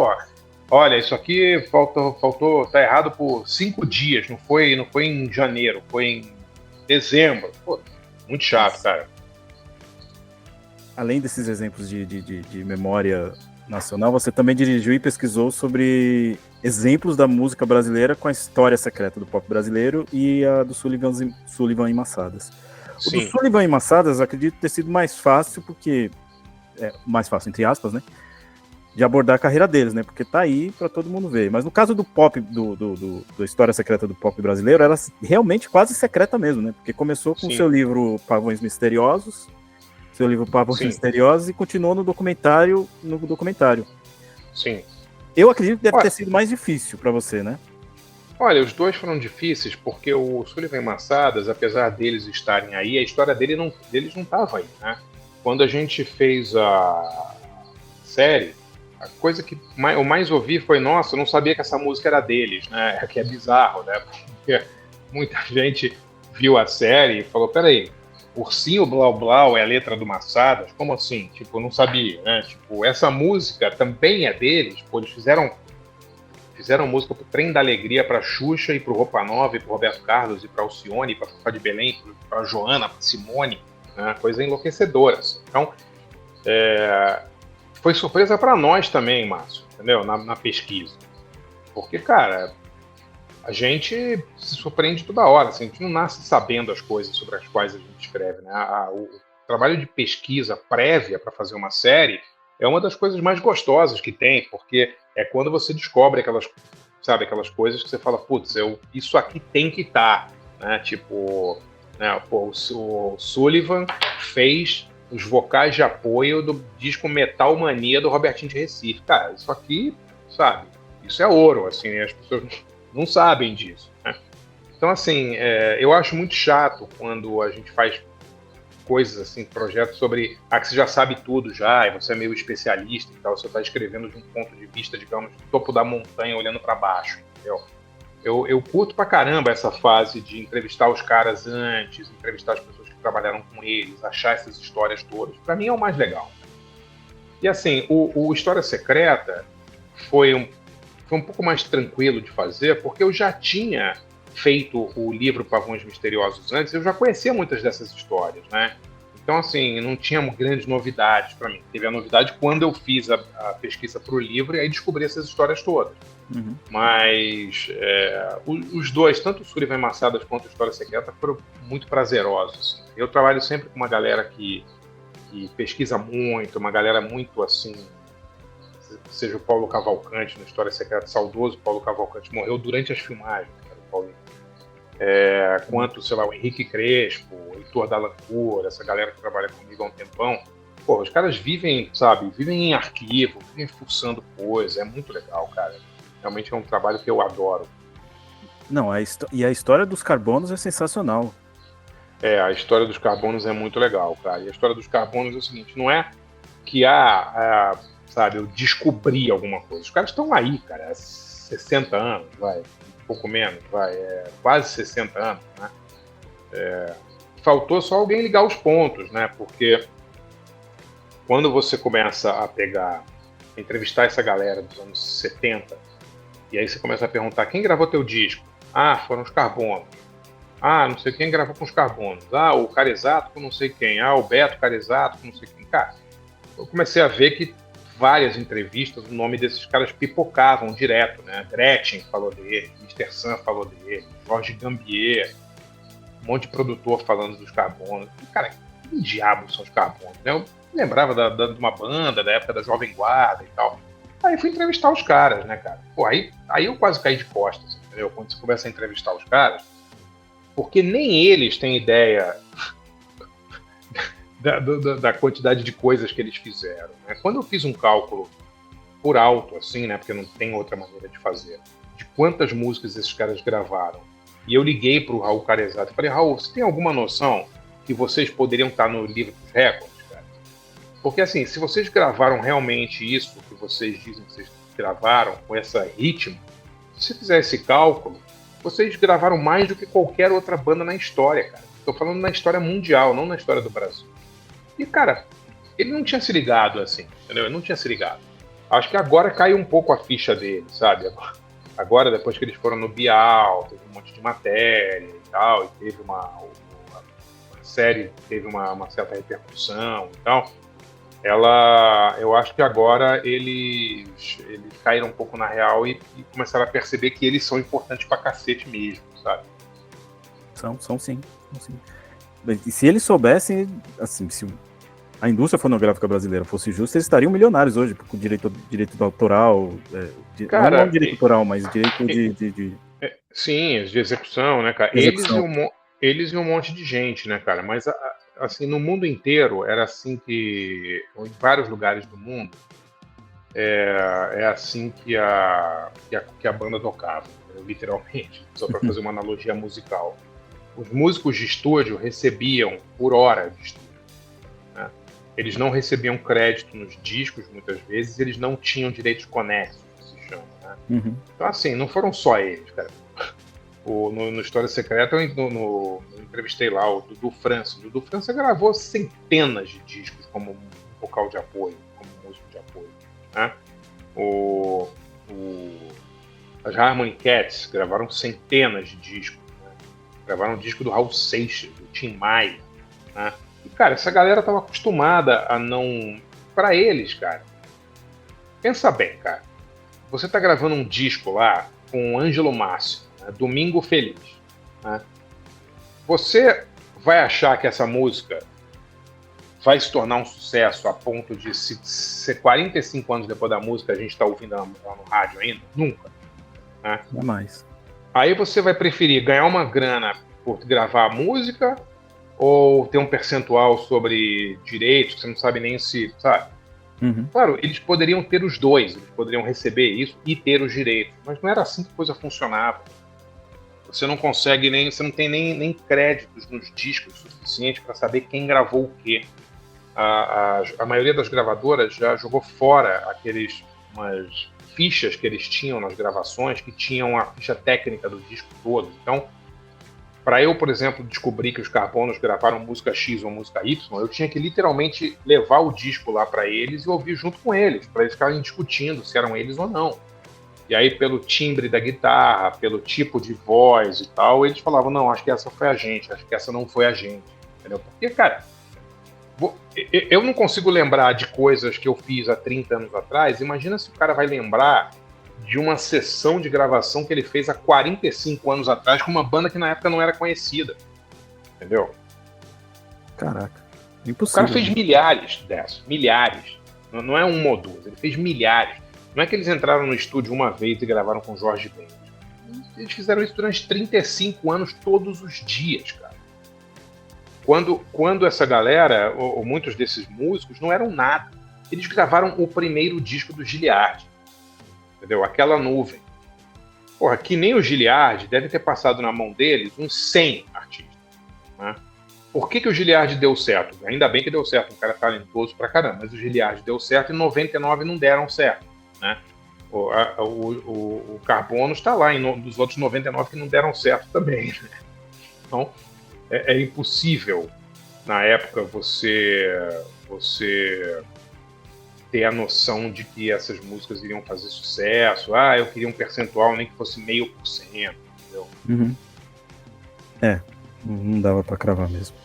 olha, isso aqui faltou, tá errado por 5 dias, não foi em janeiro, foi em dezembro. Muito chato, cara. Além desses exemplos de memória nacional, você também dirigiu e pesquisou sobre exemplos da música brasileira com a história secreta do pop brasileiro e a do Sullivan e Massadas. Sim. O do Sullivan e Massadas, acredito ter sido mais fácil, porque mais fácil, entre aspas, né? De abordar a carreira deles, né? Porque tá aí pra todo mundo ver. Mas no caso do pop, da história secreta do pop brasileiro, ela é realmente quase secreta mesmo, né? Porque começou com o seu livro Pavões Misteriosos, e continuou no documentário. Sim. Eu acredito que deve ter sido mais difícil pra você, né? Olha, os dois foram difíceis porque o Sullivan e Massadas, apesar deles estarem aí, a história deles não estava aí, né? Quando a gente fez a série, a coisa que eu mais ouvi foi, nossa, eu não sabia que essa música era deles, né? Que é bizarro, né? Porque muita gente viu a série e falou, peraí, Ursinho Blau Blau é a letra do Massadas? Como assim? Tipo, eu não sabia, né? Tipo, essa música também é deles? Pô, eles fizeram música pro Trem da Alegria, pra Xuxa e pro Roupa Nova, e pro Roberto Carlos, e pra Alcione, e pra Fafá de Belém, pra Joana, pra Simone, né? Coisa enlouquecedora, assim. Então, foi surpresa para nós também, Márcio, entendeu? Na pesquisa. Porque, cara, a gente se surpreende toda hora, assim, a gente não nasce sabendo as coisas sobre as quais a gente escreve, né? O trabalho de pesquisa prévia para fazer uma série é uma das coisas mais gostosas que tem, porque é quando você descobre aquelas, sabe, aquelas coisas que você fala, putz, isso aqui tem que estar, né? Tipo, né, pô, o Sullivan fez os vocais de apoio do disco Metal Mania do Robertinho de Recife. Cara, isso aqui, sabe, isso é ouro, assim, as pessoas não sabem disso, né? Então, assim, eu acho muito chato quando a gente faz coisas assim, projetos sobre que você já sabe tudo já, e você é meio especialista e tal, você está escrevendo de um ponto de vista, digamos, do topo da montanha olhando para baixo, entendeu? Eu curto pra caramba essa fase de entrevistar os caras antes, entrevistar as pessoas que trabalharam com eles, achar essas histórias todas. Para mim é o mais legal. E assim, o História Secreta foi um pouco mais tranquilo de fazer, porque eu já tinha feito o livro Pavões Misteriosos antes, eu já conhecia muitas dessas histórias, né? Então, assim, não tinha grandes novidades para mim. Teve a novidade quando eu fiz a pesquisa para o livro e aí descobri essas histórias todas. Uhum. Mas os dois, tanto o Sullivan Massadas quanto a História Secreta, foram muito prazerosos. Assim. Eu trabalho sempre com uma galera que pesquisa muito, uma galera muito assim, seja o Paulo Cavalcante na História Secreta, saudoso Paulo Cavalcante, morreu durante as filmagens, né, do Paulinho. Quanto, sei lá, o Henrique Crespo, o Heitor Dalancourt, essa galera que trabalha comigo há um tempão, pô, os caras vivem, sabe, vivem em arquivo, vivem fuçando coisa, é muito legal, cara. Realmente é um trabalho que eu adoro. Não, e a história dos carbonos é sensacional. A história dos carbonos é muito legal, cara. E a história dos carbonos é o seguinte, não é que sabe, eu descobri alguma coisa. Os caras estão aí, cara, há 60 anos, vai, um pouco menos, vai, quase 60 anos, né? Faltou só alguém ligar os pontos, né? Porque quando você começa a entrevistar essa galera dos anos 70, e aí você começa a perguntar, quem gravou teu disco? Ah, foram os carbonos. Ah, não sei quem gravou com os carbonos. Ah, o Carezato com não sei quem. Ah, o Beto Carezato com não sei quem. Cara, eu comecei a ver que várias entrevistas, o nome desses caras pipocavam direto, né? Gretchen falou dele, Mr. Sam falou dele, Jorge Gambier, um monte de produtor falando dos carbonos. E, cara, que diabos são os carbonos? Né? Eu lembrava de uma banda, da época da Jovem Guarda e tal. Aí fui entrevistar os caras, né, cara? Pô, aí eu quase caí de costas, entendeu? Quando você começa a entrevistar os caras, porque nem eles têm ideia da quantidade de coisas que eles fizeram, né? Quando eu fiz um cálculo por alto, assim, né, porque não tem outra maneira de fazer, de quantas músicas esses caras gravaram, e eu liguei para o Raul Carezato e falei, Raul, você tem alguma noção que vocês poderiam estar no livro dos recordes, cara? Porque, assim, se vocês gravaram realmente isso que vocês dizem que vocês gravaram, com esse ritmo, se você fizer esse cálculo, vocês gravaram mais do que qualquer outra banda na história, cara. Estou falando na história mundial, não na história do Brasil. E, cara, ele não tinha se ligado assim, entendeu? Ele não tinha se ligado. Acho que agora caiu um pouco a ficha dele, sabe? Agora, depois que eles foram no Bial, teve um monte de matéria e tal, e teve a série teve uma certa repercussão e tal. Eu acho que agora eles caíram um pouco na real e começaram a perceber que eles são importantes pra cacete mesmo, sabe? São sim. E se eles soubessem, assim, se a indústria fonográfica brasileira fosse justa, eles estariam milionários hoje, com direito autoral, cara, não direito autoral, mas direito de... Sim, de execução, né, cara? Eles e um monte de gente, né, cara? Mas, assim, no mundo inteiro, era assim que, em vários lugares do mundo, é assim que a banda tocava, literalmente, só para fazer uma analogia musical. Os músicos de estúdio recebiam por hora de estúdio, né? Eles não recebiam crédito nos discos, muitas vezes, eles não tinham direitos conexos, que se chama, né? Uhum. Então, assim, não foram só eles, cara. No História Secreta, eu entrevistei lá o Dudu França. O Dudu França gravou centenas de discos como vocal de apoio, como músico de apoio, né? As Harmony Cats gravaram centenas de discos, né? Gravaram um disco do Raul Seixas, do Tim Maia, né? E, cara, essa galera estava acostumada a não... Para eles, cara, pensa bem, cara. Você tá gravando um disco lá com o Ângelo Márcio, né? Domingo Feliz. Né? Você vai achar que essa música vai se tornar um sucesso a ponto de ser 45 anos depois da música a gente tá ouvindo ela no rádio ainda? Nunca. Né? Jamais. Aí você vai preferir ganhar uma grana por gravar a música ou ter um percentual sobre direitos, que você não sabe nem se... Sabe? Uhum. Claro, eles poderiam ter os dois, eles poderiam receber isso e ter os direitos, mas não era assim que a coisa funcionava. Você não consegue você não tem nem créditos nos discos suficiente para saber quem gravou o quê. A maioria das gravadoras já jogou fora umas fichas que eles tinham nas gravações, que tinham a ficha técnica do disco todo. Então, para eu, por exemplo, descobrir que os Carbonos gravaram música X ou música Y, eu tinha que literalmente levar o disco lá para eles e ouvir junto com eles, para eles ficarem discutindo se eram eles ou não. E aí, pelo timbre da guitarra, pelo tipo de voz e tal, eles falavam, não, acho que essa foi a gente, acho que essa não foi a gente. Entendeu? Porque, cara, eu não consigo lembrar de coisas que eu fiz há 30 anos atrás. Imagina se o cara vai lembrar de uma sessão de gravação que ele fez há 45 anos atrás com uma banda que na época não era conhecida. Entendeu? Caraca. O Impossível. cara fez milhares dessas. Milhares. Não é uma ou duas. Ele fez milhares. Não é que eles entraram no estúdio uma vez e gravaram com Jorge Ben. Eles fizeram isso durante 35 anos, todos os dias, cara. Quando essa galera, ou muitos desses músicos, não eram nada. Eles gravaram o primeiro disco do Giliardi. Entendeu? Aquela nuvem. Porra, que nem o Giliardi deve ter passado na mão deles uns 100 artistas. Né? Por que o Giliardi deu certo? Ainda bem que deu certo, um cara talentoso pra caramba, mas o Giliardi deu certo e 99 não deram certo. Né? O Carbono está lá, dos outros 99 que não deram certo também. Né? Então, é impossível, na época, você ter a noção de que essas músicas iriam fazer sucesso. Eu queria um percentual, nem que fosse 0,5%, entendeu? Uhum. Não dava pra cravar mesmo.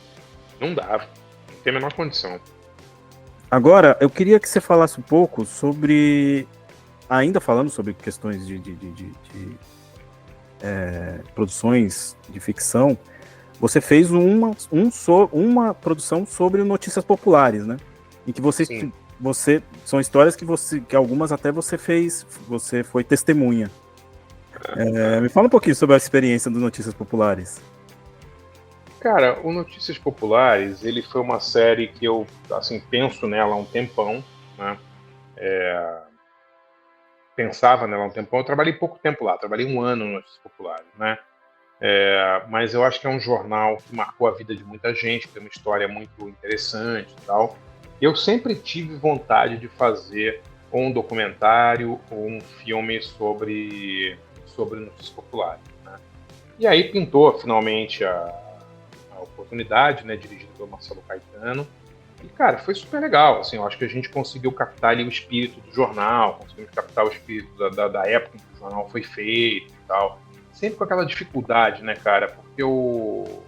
Não dava, não tem a menor condição. Agora, eu queria que você falasse um pouco sobre, ainda falando sobre questões de produções de ficção, você fez uma produção sobre notícias populares, né? Em que você são histórias que algumas até você foi testemunha. Me fala um pouquinho sobre a experiência dos Notícias Populares. Cara, o Notícias Populares, ele foi uma série que eu, assim, penso nela há um tempão, né? Pensava nela há um tempão. Eu trabalhei pouco tempo lá, trabalhei 1 ano no Notícias Populares, né? Mas eu acho que é um jornal que marcou a vida de muita gente, tem uma história muito interessante e tal. Eu sempre tive vontade de fazer ou um documentário ou um filme sobre Notícias Populares, né? E aí pintou finalmente a oportunidade, né, dirigido pelo Marcelo Caetano. E, cara, foi super legal. Assim, eu acho que a gente conseguiu captar ali o espírito do jornal, conseguimos captar o espírito da época em que o jornal foi feito e tal. Sempre com aquela dificuldade, né, cara? Porque o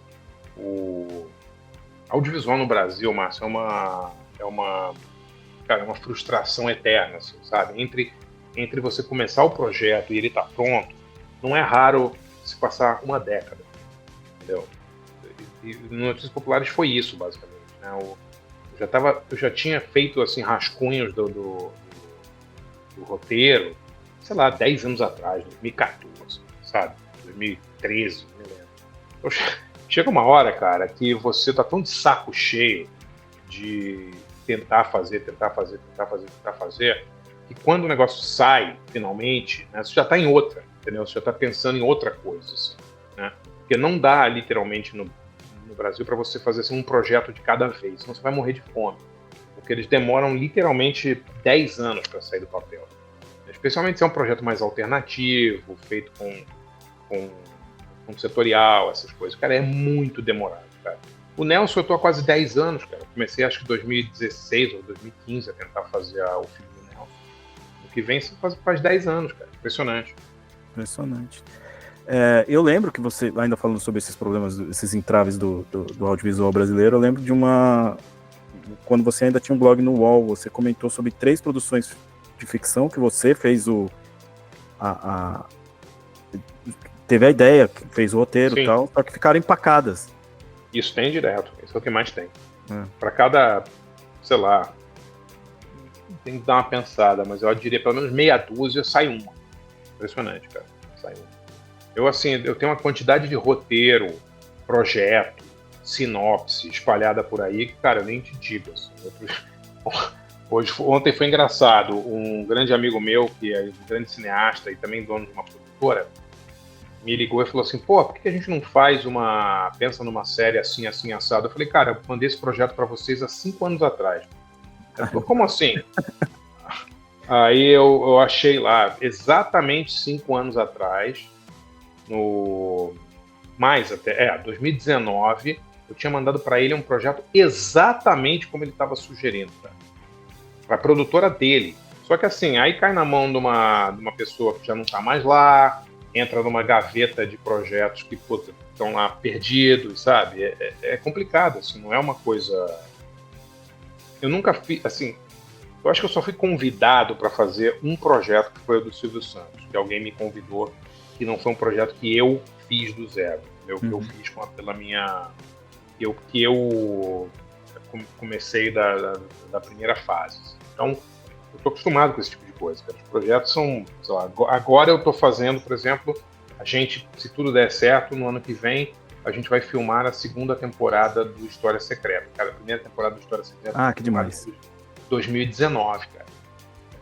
audiovisual no Brasil, Márcio, é uma frustração eterna, assim, sabe? Entre você começar o projeto e ele estar pronto, não é raro se passar uma década, entendeu? E no Notícias Populares foi isso, basicamente, né? Eu já tinha feito, assim, rascunhos do roteiro, sei lá, 10 anos atrás, 2014, sabe? 2013, não me lembro. Então, chega uma hora, cara, que você tá tão de saco cheio de tentar fazer, que quando o negócio sai, finalmente, né, você já tá em outra, entendeu? Você já tá pensando em outra coisa, assim, né? Porque não dá, literalmente, no Brasil para você fazer assim, um projeto de cada vez, senão você vai morrer de fome. Porque eles demoram, literalmente, 10 anos para sair do papel. Especialmente se é um projeto mais alternativo, feito com setorial, essas coisas. Cara, é muito demorado, cara. O Nelson eu tô há quase 10 anos, cara. Eu comecei acho que em 2016 ou 2015 a tentar fazer o filme do Nelson. O que vem faz 10 anos, cara. Impressionante. Impressionante. Eu lembro que você, ainda falando sobre esses problemas, esses entraves do audiovisual brasileiro, eu lembro de quando você ainda tinha um blog no UOL, você comentou sobre 3 produções de ficção que você fez teve a ideia, fez o roteiro e tal, só que ficaram empacadas. Isso tem direto, isso é o que mais tem. Para cada, sei lá, tem que dar uma pensada, mas eu diria pelo menos meia dúzia sai uma. Impressionante, cara. Sai uma. Eu tenho uma quantidade de roteiro, projeto, sinopse espalhada por aí que, cara, eu nem te digo. Assim. Ontem foi engraçado. Um grande amigo meu, que é um grande cineasta e também dono de uma produtora, me ligou e falou assim, pô, por que a gente não faz pensa numa série assim, assim, assado? Eu falei, cara, eu mandei esse projeto para vocês há 5 anos atrás. Ele falou, como assim? Aí eu achei lá, exatamente 5 anos atrás, mais até, 2019, eu tinha mandado para ele um projeto exatamente como ele estava sugerindo, para a produtora dele. Só que assim, aí cai na mão de uma pessoa que já não está mais lá, entra numa gaveta de projetos que estão lá perdidos, sabe? É complicado, assim, não é uma coisa... Eu nunca fiz, assim, eu acho que eu só fui convidado para fazer um projeto que foi o do Silvio Santos, que alguém me convidou, que não foi um projeto que eu fiz do zero, que eu fiz pela minha... que eu comecei da primeira fase. Então, eu estou acostumado com esse tipo de coisa, cara. Os projetos são, sei lá, agora eu estou fazendo, por exemplo, se tudo der certo, no ano que vem, a gente vai filmar a 2ª temporada do História Secreta. Cara, a primeira temporada do História Secreta. Ah, que demais. 2019, cara.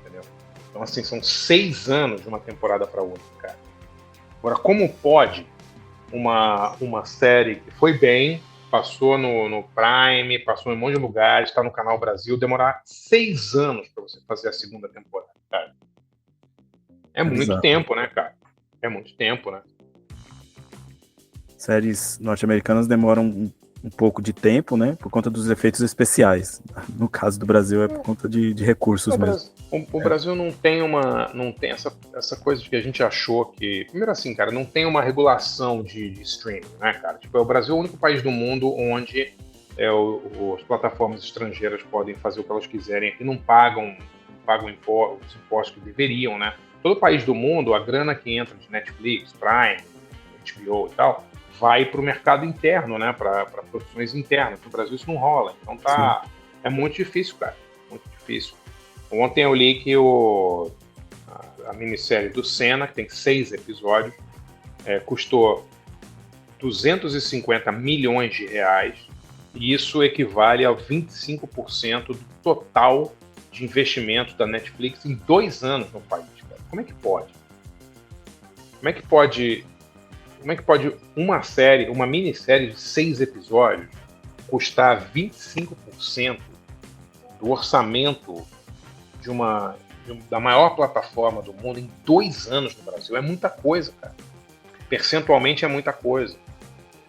Entendeu? Então, assim, são 6 anos de uma temporada para outra, cara. Agora, como pode uma série que foi bem, passou no Prime, passou em um monte de lugares, está no Canal Brasil, demorar 6 anos para você fazer a 2ª temporada, cara? É muito bizarro. tempo, né, cara? É muito tempo, né? Séries norte-americanas demoram um pouco de tempo, né? Por conta dos efeitos especiais. No caso do Brasil é por conta de recursos mesmo. O Brasil não tem essa coisa de que a gente achou que... Primeiro assim, cara, não tem uma regulação de streaming, né, cara? Tipo, o Brasil é o único país do mundo onde as plataformas estrangeiras podem fazer o que elas quiserem e não pagam os impostos que deveriam, né? Todo país do mundo, a grana que entra de Netflix, Prime, HBO e tal, vai para o mercado interno, né? Para produções internas. No Brasil isso não rola. Então é muito difícil, cara. Muito difícil. Ontem eu li que a minissérie do Senna, que tem 6 episódios, custou 250 milhões de reais, e isso equivale a 25% do total de investimento da Netflix em 2 anos no país, cara. Como é que pode? Como é que pode uma minissérie de 6 episódios custar 25% do orçamento da maior plataforma do mundo em 2 anos no Brasil? É muita coisa, cara. Percentualmente é muita coisa.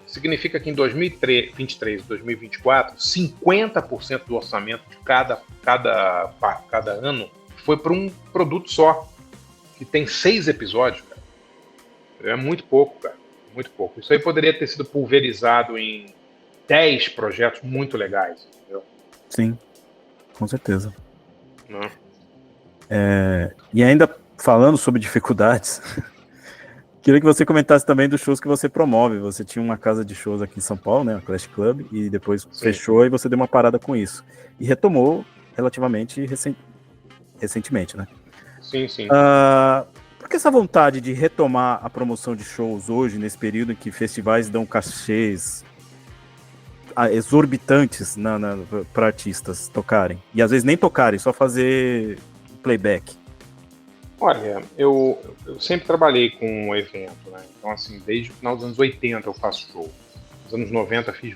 Significa que em 2023 e 2024, 50% do orçamento de cada ano foi para um produto só, que tem 6 episódios, cara. É muito pouco, cara. Muito pouco. Isso aí poderia ter sido pulverizado em 10 projetos muito legais, entendeu? Sim, com certeza. Não. E ainda falando sobre dificuldades, queria que você comentasse também dos shows que você promove. Você tinha uma casa de shows aqui em São Paulo, né, a Clash Club, e depois fechou e você deu uma parada com isso. E retomou relativamente recentemente, né? Sim, sim. Por que essa vontade de retomar a promoção de shows hoje, nesse período em que festivais dão cachês exorbitantes para artistas tocarem? E às vezes nem tocarem, só fazer playback. Olha, eu sempre trabalhei com um evento, né? Então, assim, desde o final dos anos 80 eu faço show. Nos anos 90 fiz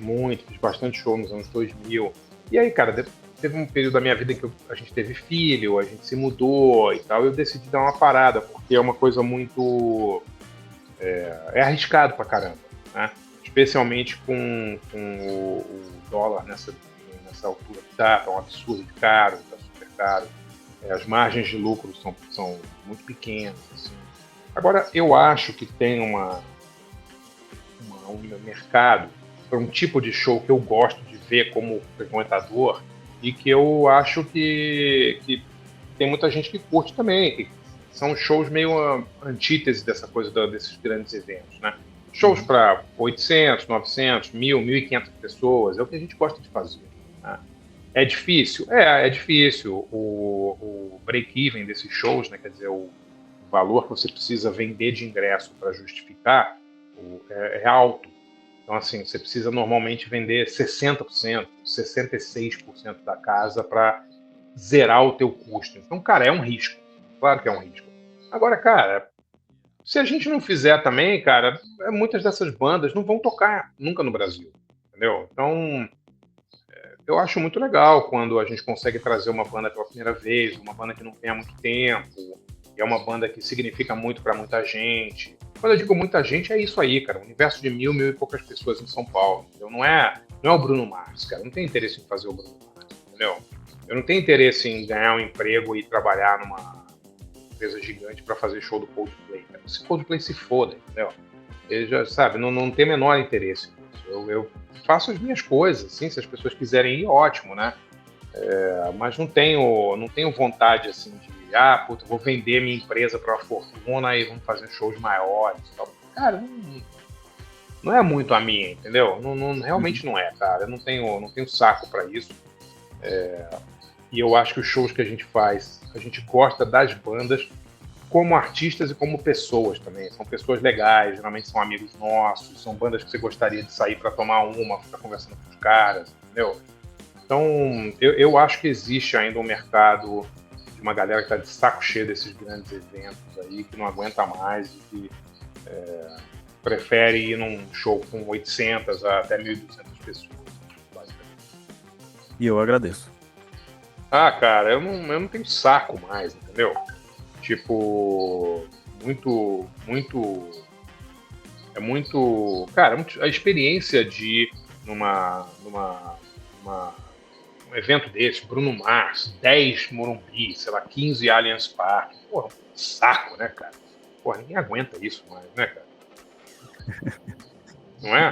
bastante show nos anos 2000. E aí, cara, teve um período da minha vida que a gente teve filho, a gente se mudou e tal, e eu decidi dar uma parada, porque é uma coisa muito... É arriscado pra caramba, né? Especialmente com o dólar nessa altura que tá um absurdo de caro, tá super caro. As margens de lucro são muito pequenas. Assim. Agora, eu acho que tem um mercado para um tipo de show que eu gosto de ver como frequentador e que eu acho que tem muita gente que curte também, que são shows meio antítese dessa coisa desses grandes eventos, né? Shows para 800, 900, 1.000, 1.500 pessoas, é o que a gente gosta de fazer, né? É difícil? É difícil. O break-even desses shows, né, quer dizer, o valor que você precisa vender de ingresso para justificar é alto. Então, assim, você precisa normalmente vender 60%, 66% da casa para zerar o teu custo. Então, cara, é um risco. Claro que é um risco. Agora, cara, se a gente não fizer também, cara, muitas dessas bandas não vão tocar nunca no Brasil, entendeu? Então, eu acho muito legal quando a gente consegue trazer uma banda pela primeira vez, uma banda que não tem há muito tempo, e é uma banda que significa muito para muita gente. Quando eu digo muita gente, é isso aí, cara. Um universo de 1.000 e poucas pessoas em São Paulo. Entendeu? Não é o Bruno Mars, cara. Não tenho interesse em fazer o Bruno Mars, entendeu? Eu não tenho interesse em ganhar um emprego e trabalhar numa empresa gigante para fazer show do Coldplay, cara. Se Coldplay se foda, entendeu? Ele já, sabe, não tem menor interesse nisso. Eu faço as minhas coisas, assim, se as pessoas quiserem ir, ótimo, né? Mas não tenho vontade, assim, de puta, vou vender minha empresa para uma fortuna e vamos fazer shows maiores e tal. Cara, não é muito a minha, entendeu? Realmente não é, cara. Eu não tenho saco para isso. E eu acho que os shows que a gente faz, a gente gosta das bandas como artistas e como pessoas também. São pessoas legais, geralmente são amigos nossos, são bandas que você gostaria de sair para tomar ficar conversando com os caras, entendeu? Então, eu acho que existe ainda um mercado de uma galera que está de saco cheio desses grandes eventos aí, que não aguenta mais e que prefere ir num show com 800 a até 1.200 pessoas, basicamente. E eu agradeço. Cara, eu não tenho saco mais, entendeu? Tipo, cara, a experiência de ir num evento desse, Bruno Mars, 10 Morumbi, sei lá, 15 Allianz Parque, porra, um saco, né, cara? Porra, ninguém aguenta isso mais, né, cara? Não é?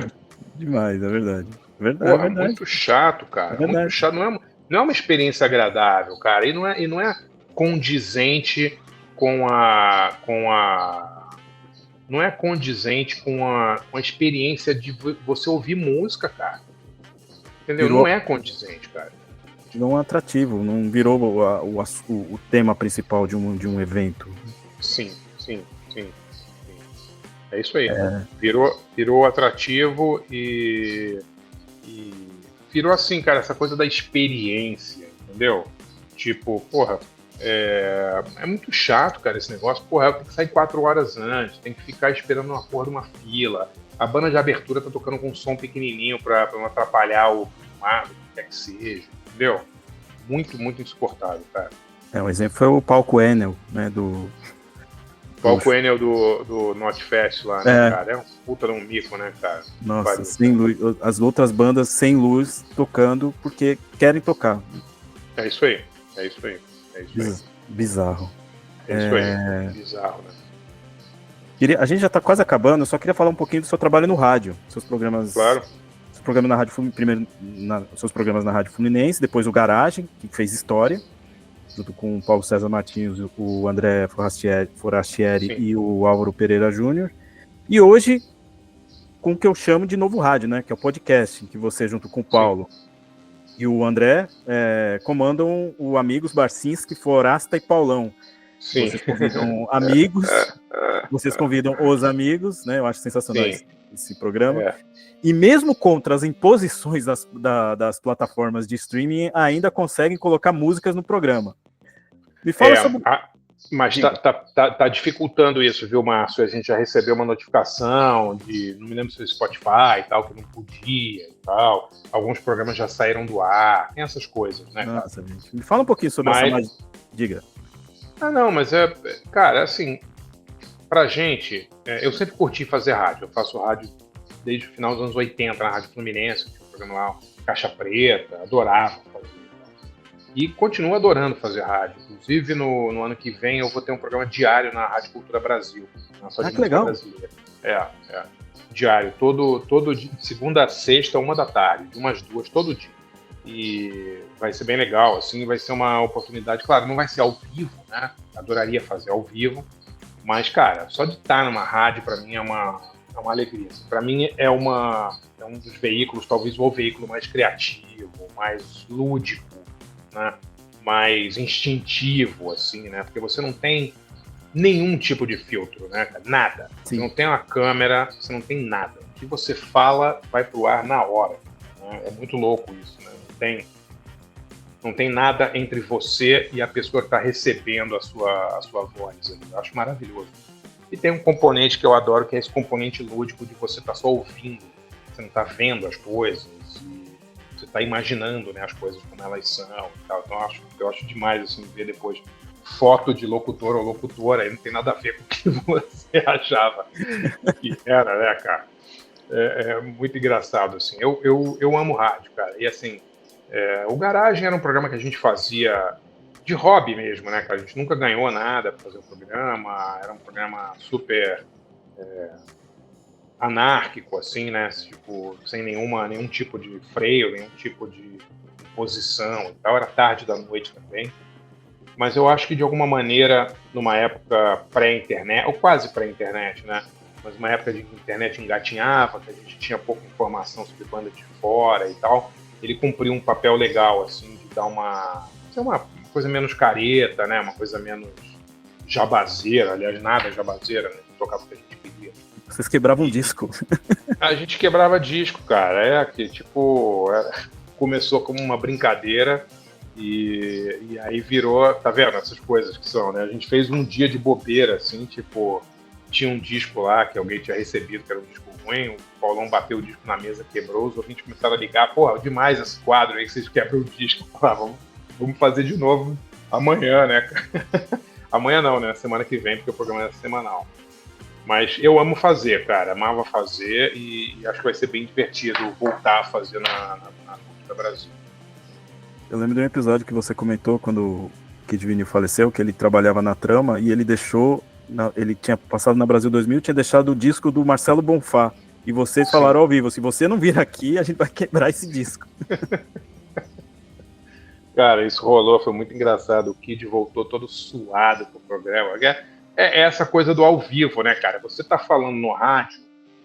Demais, é verdade. Porra, É verdade. Muito chato, cara. Muito chato. Não é uma experiência agradável, cara. E não é condizente com não é condizente com a experiência de você ouvir música, cara. Entendeu? Não é condizente, cara. Não é atrativo, não virou o tema principal de um evento. Sim. É isso aí. Virou atrativo e virou assim, cara, essa coisa da experiência, entendeu? Tipo, porra, é muito chato, cara, esse negócio. Porra, eu tenho que sair 4 horas antes, tem que ficar esperando uma porra de uma fila. A banda de abertura tá tocando com um som pequenininho pra não atrapalhar o mar, o que quer que seja, entendeu? Muito insuportável, cara. Um exemplo foi o palco Enel, né, do palco Enel do Notfest lá, né, cara? É um puta de um mico, né, cara? Nossa, sem luz, as outras bandas sem luz tocando porque querem tocar. É isso aí. Bizarro. É isso aí. Bizarro, né? A gente já tá quase acabando, eu só queria falar um pouquinho do seu trabalho no rádio. Seus programas. Claro. Seus programas na rádio, primeiro seus programas na Rádio Fluminense, depois o Garagem, que fez história, junto com o Paulo César Martins, o André Forastieri e o Álvaro Pereira Júnior. E hoje, com o que eu chamo de novo rádio, né? Que é o podcast, que você, junto com o Paulo e o André, comandam o Amigos Barcinski, Forasta e Paulão. Sim. Vocês convidam amigos, vocês convidam os amigos, né? Eu acho sensacional esse programa. E mesmo contra as imposições das plataformas de streaming, ainda conseguem colocar músicas no programa. Me fala sobre... Mas tá dificultando isso, viu, Márcio? A gente já recebeu uma notificação não me lembro se foi Spotify e tal, que não podia e tal. Alguns programas já saíram do ar, tem essas coisas, né? Nossa, gente. Me fala um pouquinho sobre essa magia. Diga. Não, mas cara, assim, pra gente, eu sempre curti fazer rádio. Eu faço rádio desde o final dos anos 80 na Rádio Fluminense, que tinha um programa lá, Caixa Preta, adorava fazer. E continuo adorando fazer rádio. Inclusive, no ano que vem, eu vou ter um programa diário na Rádio Cultura Brasil. Que legal. Brasileira. Diário. Todo dia, segunda a sexta, 1 da tarde, umas 2, todo dia. e vai ser bem legal, assim, vai ser uma oportunidade, claro, não vai ser ao vivo, né? Adoraria fazer ao vivo, mas, cara, só de estar numa rádio, para mim, é uma alegria. Para mim, é um dos veículos, talvez o veículo mais criativo, mais lúdico, né? Mais instintivo, assim, né? Porque você não tem nenhum tipo de filtro, né? Nada. Sim. Você não tem uma câmera, você não tem nada. O que você fala vai pro ar na hora. Né? É muito louco isso, né? Não tem nada entre você e a pessoa que está recebendo a sua voz. Eu acho maravilhoso. E tem um componente que eu adoro, que é esse componente lúdico de você estar só ouvindo. Você não está vendo as coisas. E você está imaginando, né, as coisas como elas são. E tal. Então eu acho demais assim, ver depois foto de locutor ou locutora. Aí não tem nada a ver com o que você achava que era, né, cara? É muito engraçado. Assim. Eu amo rádio, cara. E assim... o Garagem era um programa que a gente fazia de hobby mesmo, né, cara? A gente nunca ganhou nada para fazer o programa, era um programa super anárquico, assim, né? Tipo, sem nenhum tipo de freio, nenhum tipo de posição e tal. Era tarde da noite também. Mas eu acho que, de alguma maneira, numa época pré-internet, ou quase pré-internet, né? Mas uma época de que a internet engatinhava, que a gente tinha pouca informação sobre banda de fora e tal, ele cumpriu um papel legal, assim, de dar uma coisa menos careta, né? Uma coisa menos jabazeira, aliás, nada jabazeira, né? Tocava o que a gente queria. Vocês quebravam um disco. A gente quebrava disco, cara. Começou como uma brincadeira e aí virou, tá vendo? Essas coisas que são, né? A gente fez um dia de bobeira, assim, tipo, tinha um disco lá que alguém tinha recebido, que era um disco ruim, o Paulão bateu o disco na mesa, quebrou, os ouvintes começaram a ligar, porra, demais esse quadro aí que vocês quebram o disco. Vamos fazer de novo amanhã, né? Amanhã não, né? Semana que vem, porque o programa é semanal. Mas eu amo fazer, cara, amava fazer e acho que vai ser bem divertido voltar a fazer na Cultura Brasil. Eu lembro de um episódio que você comentou quando o Kid Vinil faleceu, que ele trabalhava na Trama e ele deixou, ele tinha passado na Brasil 2000, tinha deixado o disco do Marcelo Bonfá. E vocês falaram ao vivo, se você não vir aqui, a gente vai quebrar esse disco. Cara, isso rolou, foi muito engraçado. O Kid voltou todo suado pro programa. É essa coisa do ao vivo, né, cara? Você tá falando no rádio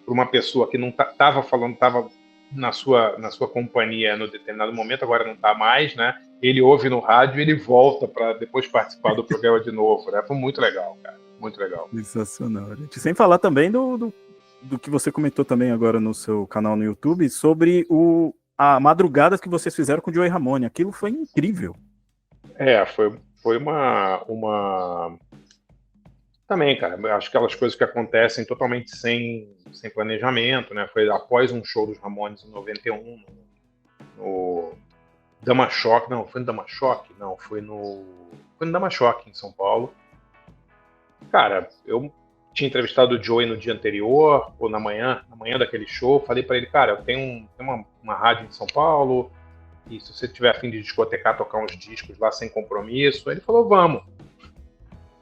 para uma pessoa que não tava na sua companhia no determinado momento, agora não tá mais, né? Ele ouve no rádio e ele volta para depois participar do programa de novo, né? Foi muito legal, cara. Muito legal. Sensacional, gente. Sem falar também do que você comentou também agora no seu canal no YouTube sobre a madrugada que vocês fizeram com o Joey Ramone. Aquilo foi incrível. Foi uma... Também, cara, acho que aquelas coisas que acontecem totalmente sem planejamento, né? Foi após um show dos Ramones em 91, no Dama Choque, não, foi no Dama Choque? Não, foi no Dama Choque, em São Paulo. Cara, eu tinha entrevistado o Joey no dia anterior, ou na manhã daquele show, falei para ele, cara, eu tenho uma rádio em São Paulo, e se você tiver a fim de discotecar, tocar uns discos lá sem compromisso, ele falou, vamos.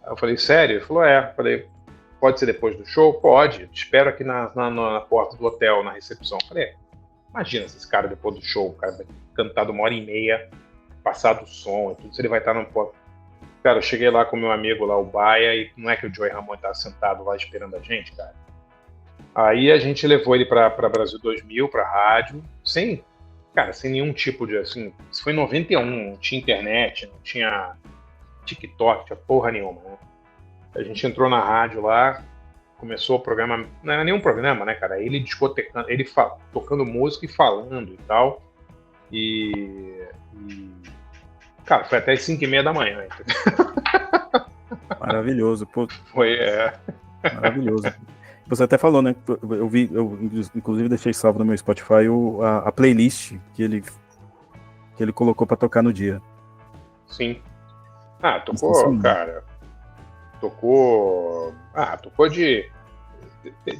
Aí eu falei, sério? Ele falou, é. Eu falei, pode ser depois do show? Pode. Te espero aqui na porta do hotel, na recepção. Eu falei, imagina se esse cara depois do show, o cara vai cantar de 1h30, passado o som e tudo, se ele vai estar no porta. Cara, eu cheguei lá com meu amigo lá, o Baia, e não é que o Joey Ramone estava sentado lá esperando a gente, cara. Aí a gente levou ele para Brasil 2000, para rádio, sem nenhum tipo de, assim, isso foi em 91, não tinha internet, não tinha TikTok, tinha porra nenhuma, né? A gente entrou na rádio lá, começou o programa, não era nenhum programa, né, cara? Ele discotecando, ele tocando música e falando e tal. Cara, foi até as 5h30 da manhã. Maravilhoso, pô. Foi, Maravilhoso. Você até falou, né? Eu inclusive deixei salvo no meu Spotify a playlist que ele colocou pra tocar no dia. Sim. Tocou, cara. Tocou de...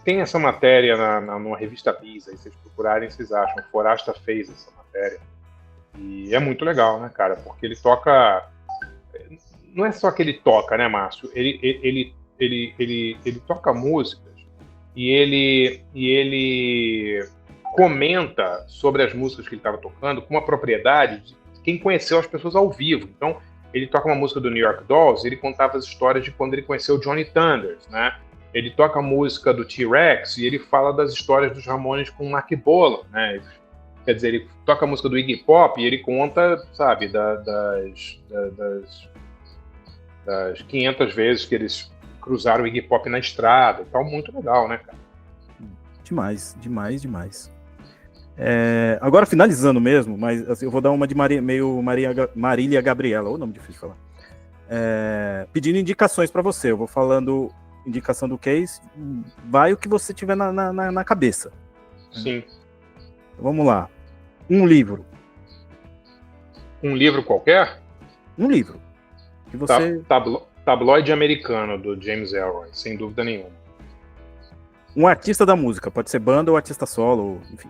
Tem essa matéria numa revista Bis, aí vocês procurarem, vocês acham. O Forasta fez essa matéria. E é muito legal, né, cara? Porque ele toca... Não é só que ele toca, né, Márcio? Ele toca músicas e ele comenta sobre as músicas que ele estava tocando com uma propriedade de quem conheceu as pessoas ao vivo. Então, ele toca uma música do New York Dolls, ele contava as histórias de quando ele conheceu Johnny Thunders, né? Ele toca a música do T-Rex e ele fala das histórias dos Ramones com o Mark Bolan, né? Quer dizer, ele toca a música do Iggy Pop e ele conta, sabe, das 500 vezes que eles cruzaram o Iggy Pop na estrada e tal. Muito legal, né, cara? Demais. Agora, finalizando mesmo, mas assim, eu vou dar uma de Marília Gabriela, ou nome difícil de falar. Pedindo indicações para você. Eu vou falando indicação do case, vai o que você tiver na cabeça. Sim. Vamos lá. Um livro. Um livro qualquer? Um livro. Que você... Tabloide Americano, do James Ellroy, sem dúvida nenhuma. Um artista da música, pode ser banda ou artista solo, enfim.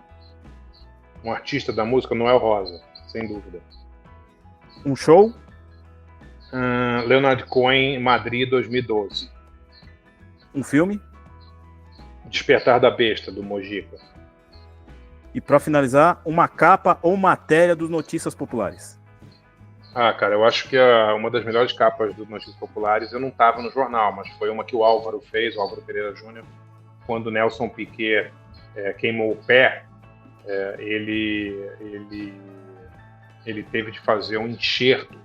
Um artista da música, Noel Rosa, sem dúvida. Um show? Leonard Cohen, Madrid, 2012. Um filme? Despertar da Besta, do Mojica. E para finalizar, uma capa ou matéria dos Notícias Populares. Cara, eu acho que uma das melhores capas dos Notícias Populares, eu não estava no jornal, mas foi uma que o Álvaro fez, o Álvaro Pereira Júnior, quando Nelson Piquet queimou o pé, ele teve de fazer um enxerto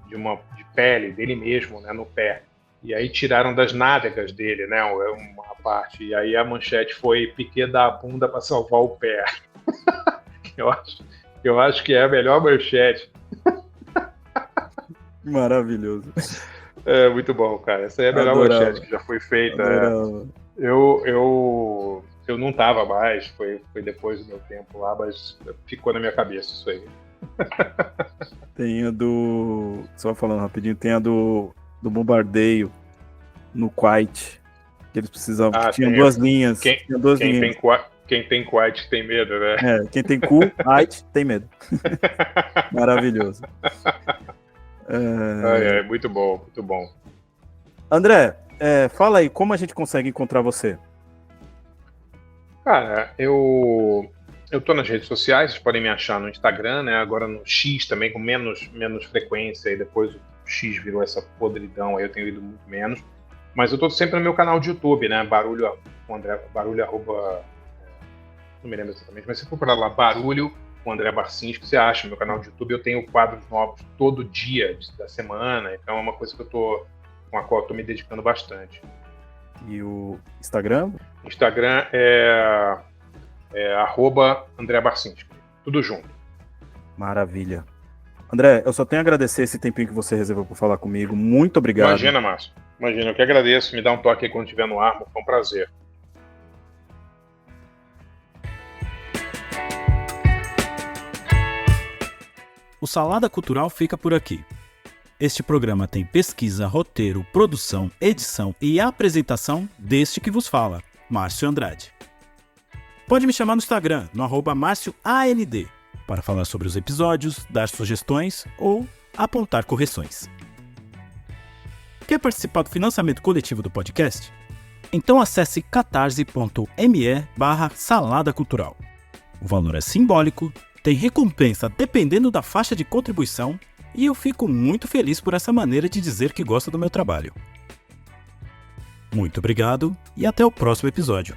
de pele dele mesmo, né, no pé. E aí tiraram das nádegas dele, né, uma parte. E aí a manchete foi Piquet dá a bunda para salvar o pé. eu acho que é a melhor manchete. Maravilhoso. Muito bom, cara. Essa é a melhor manchete que já foi feita. Eu não tava mais, foi depois do meu tempo lá, mas ficou na minha cabeça isso aí. Tem a só falando rapidinho, tem a do bombardeio no Kuwait, que eles precisavam, tinha duas linhas. Quem tem Kuwait tem medo, né? Quem tem Kuwait tem medo. Maravilhoso. Muito bom, muito bom. André, fala aí, como a gente consegue encontrar você? Cara, eu tô nas redes sociais, vocês podem me achar no Instagram, né? Agora no X também, com menos frequência, e depois o X virou essa podridão, aí eu tenho ido muito menos. Mas eu tô sempre no meu canal de YouTube, né? Barulho, não me lembro exatamente, mas se procurar lá, Barulho com André Barcinski, que você acha no meu canal de YouTube. Eu tenho quadros novos todo dia da semana, então é uma coisa com a qual eu tô me dedicando bastante. E o Instagram? O Instagram é @André Barcinski, tudo junto. Maravilha. André, eu só tenho a agradecer esse tempinho que você reservou para falar comigo. Muito obrigado. Imagina, Márcio. Imagina, eu que agradeço. Me dá um toque aí quando estiver no ar, foi um prazer. O Salada Cultural fica por aqui. Este programa tem pesquisa, roteiro, produção, edição e apresentação deste que vos fala, Márcio Andrade. Pode me chamar no Instagram, no @MárcioAND, para falar sobre os episódios, dar sugestões ou apontar correções. Quer participar do financiamento coletivo do podcast? Então acesse catarse.me/Salada Cultural. O valor é simbólico, tem recompensa dependendo da faixa de contribuição e eu fico muito feliz por essa maneira de dizer que gosta do meu trabalho. Muito obrigado e até o próximo episódio.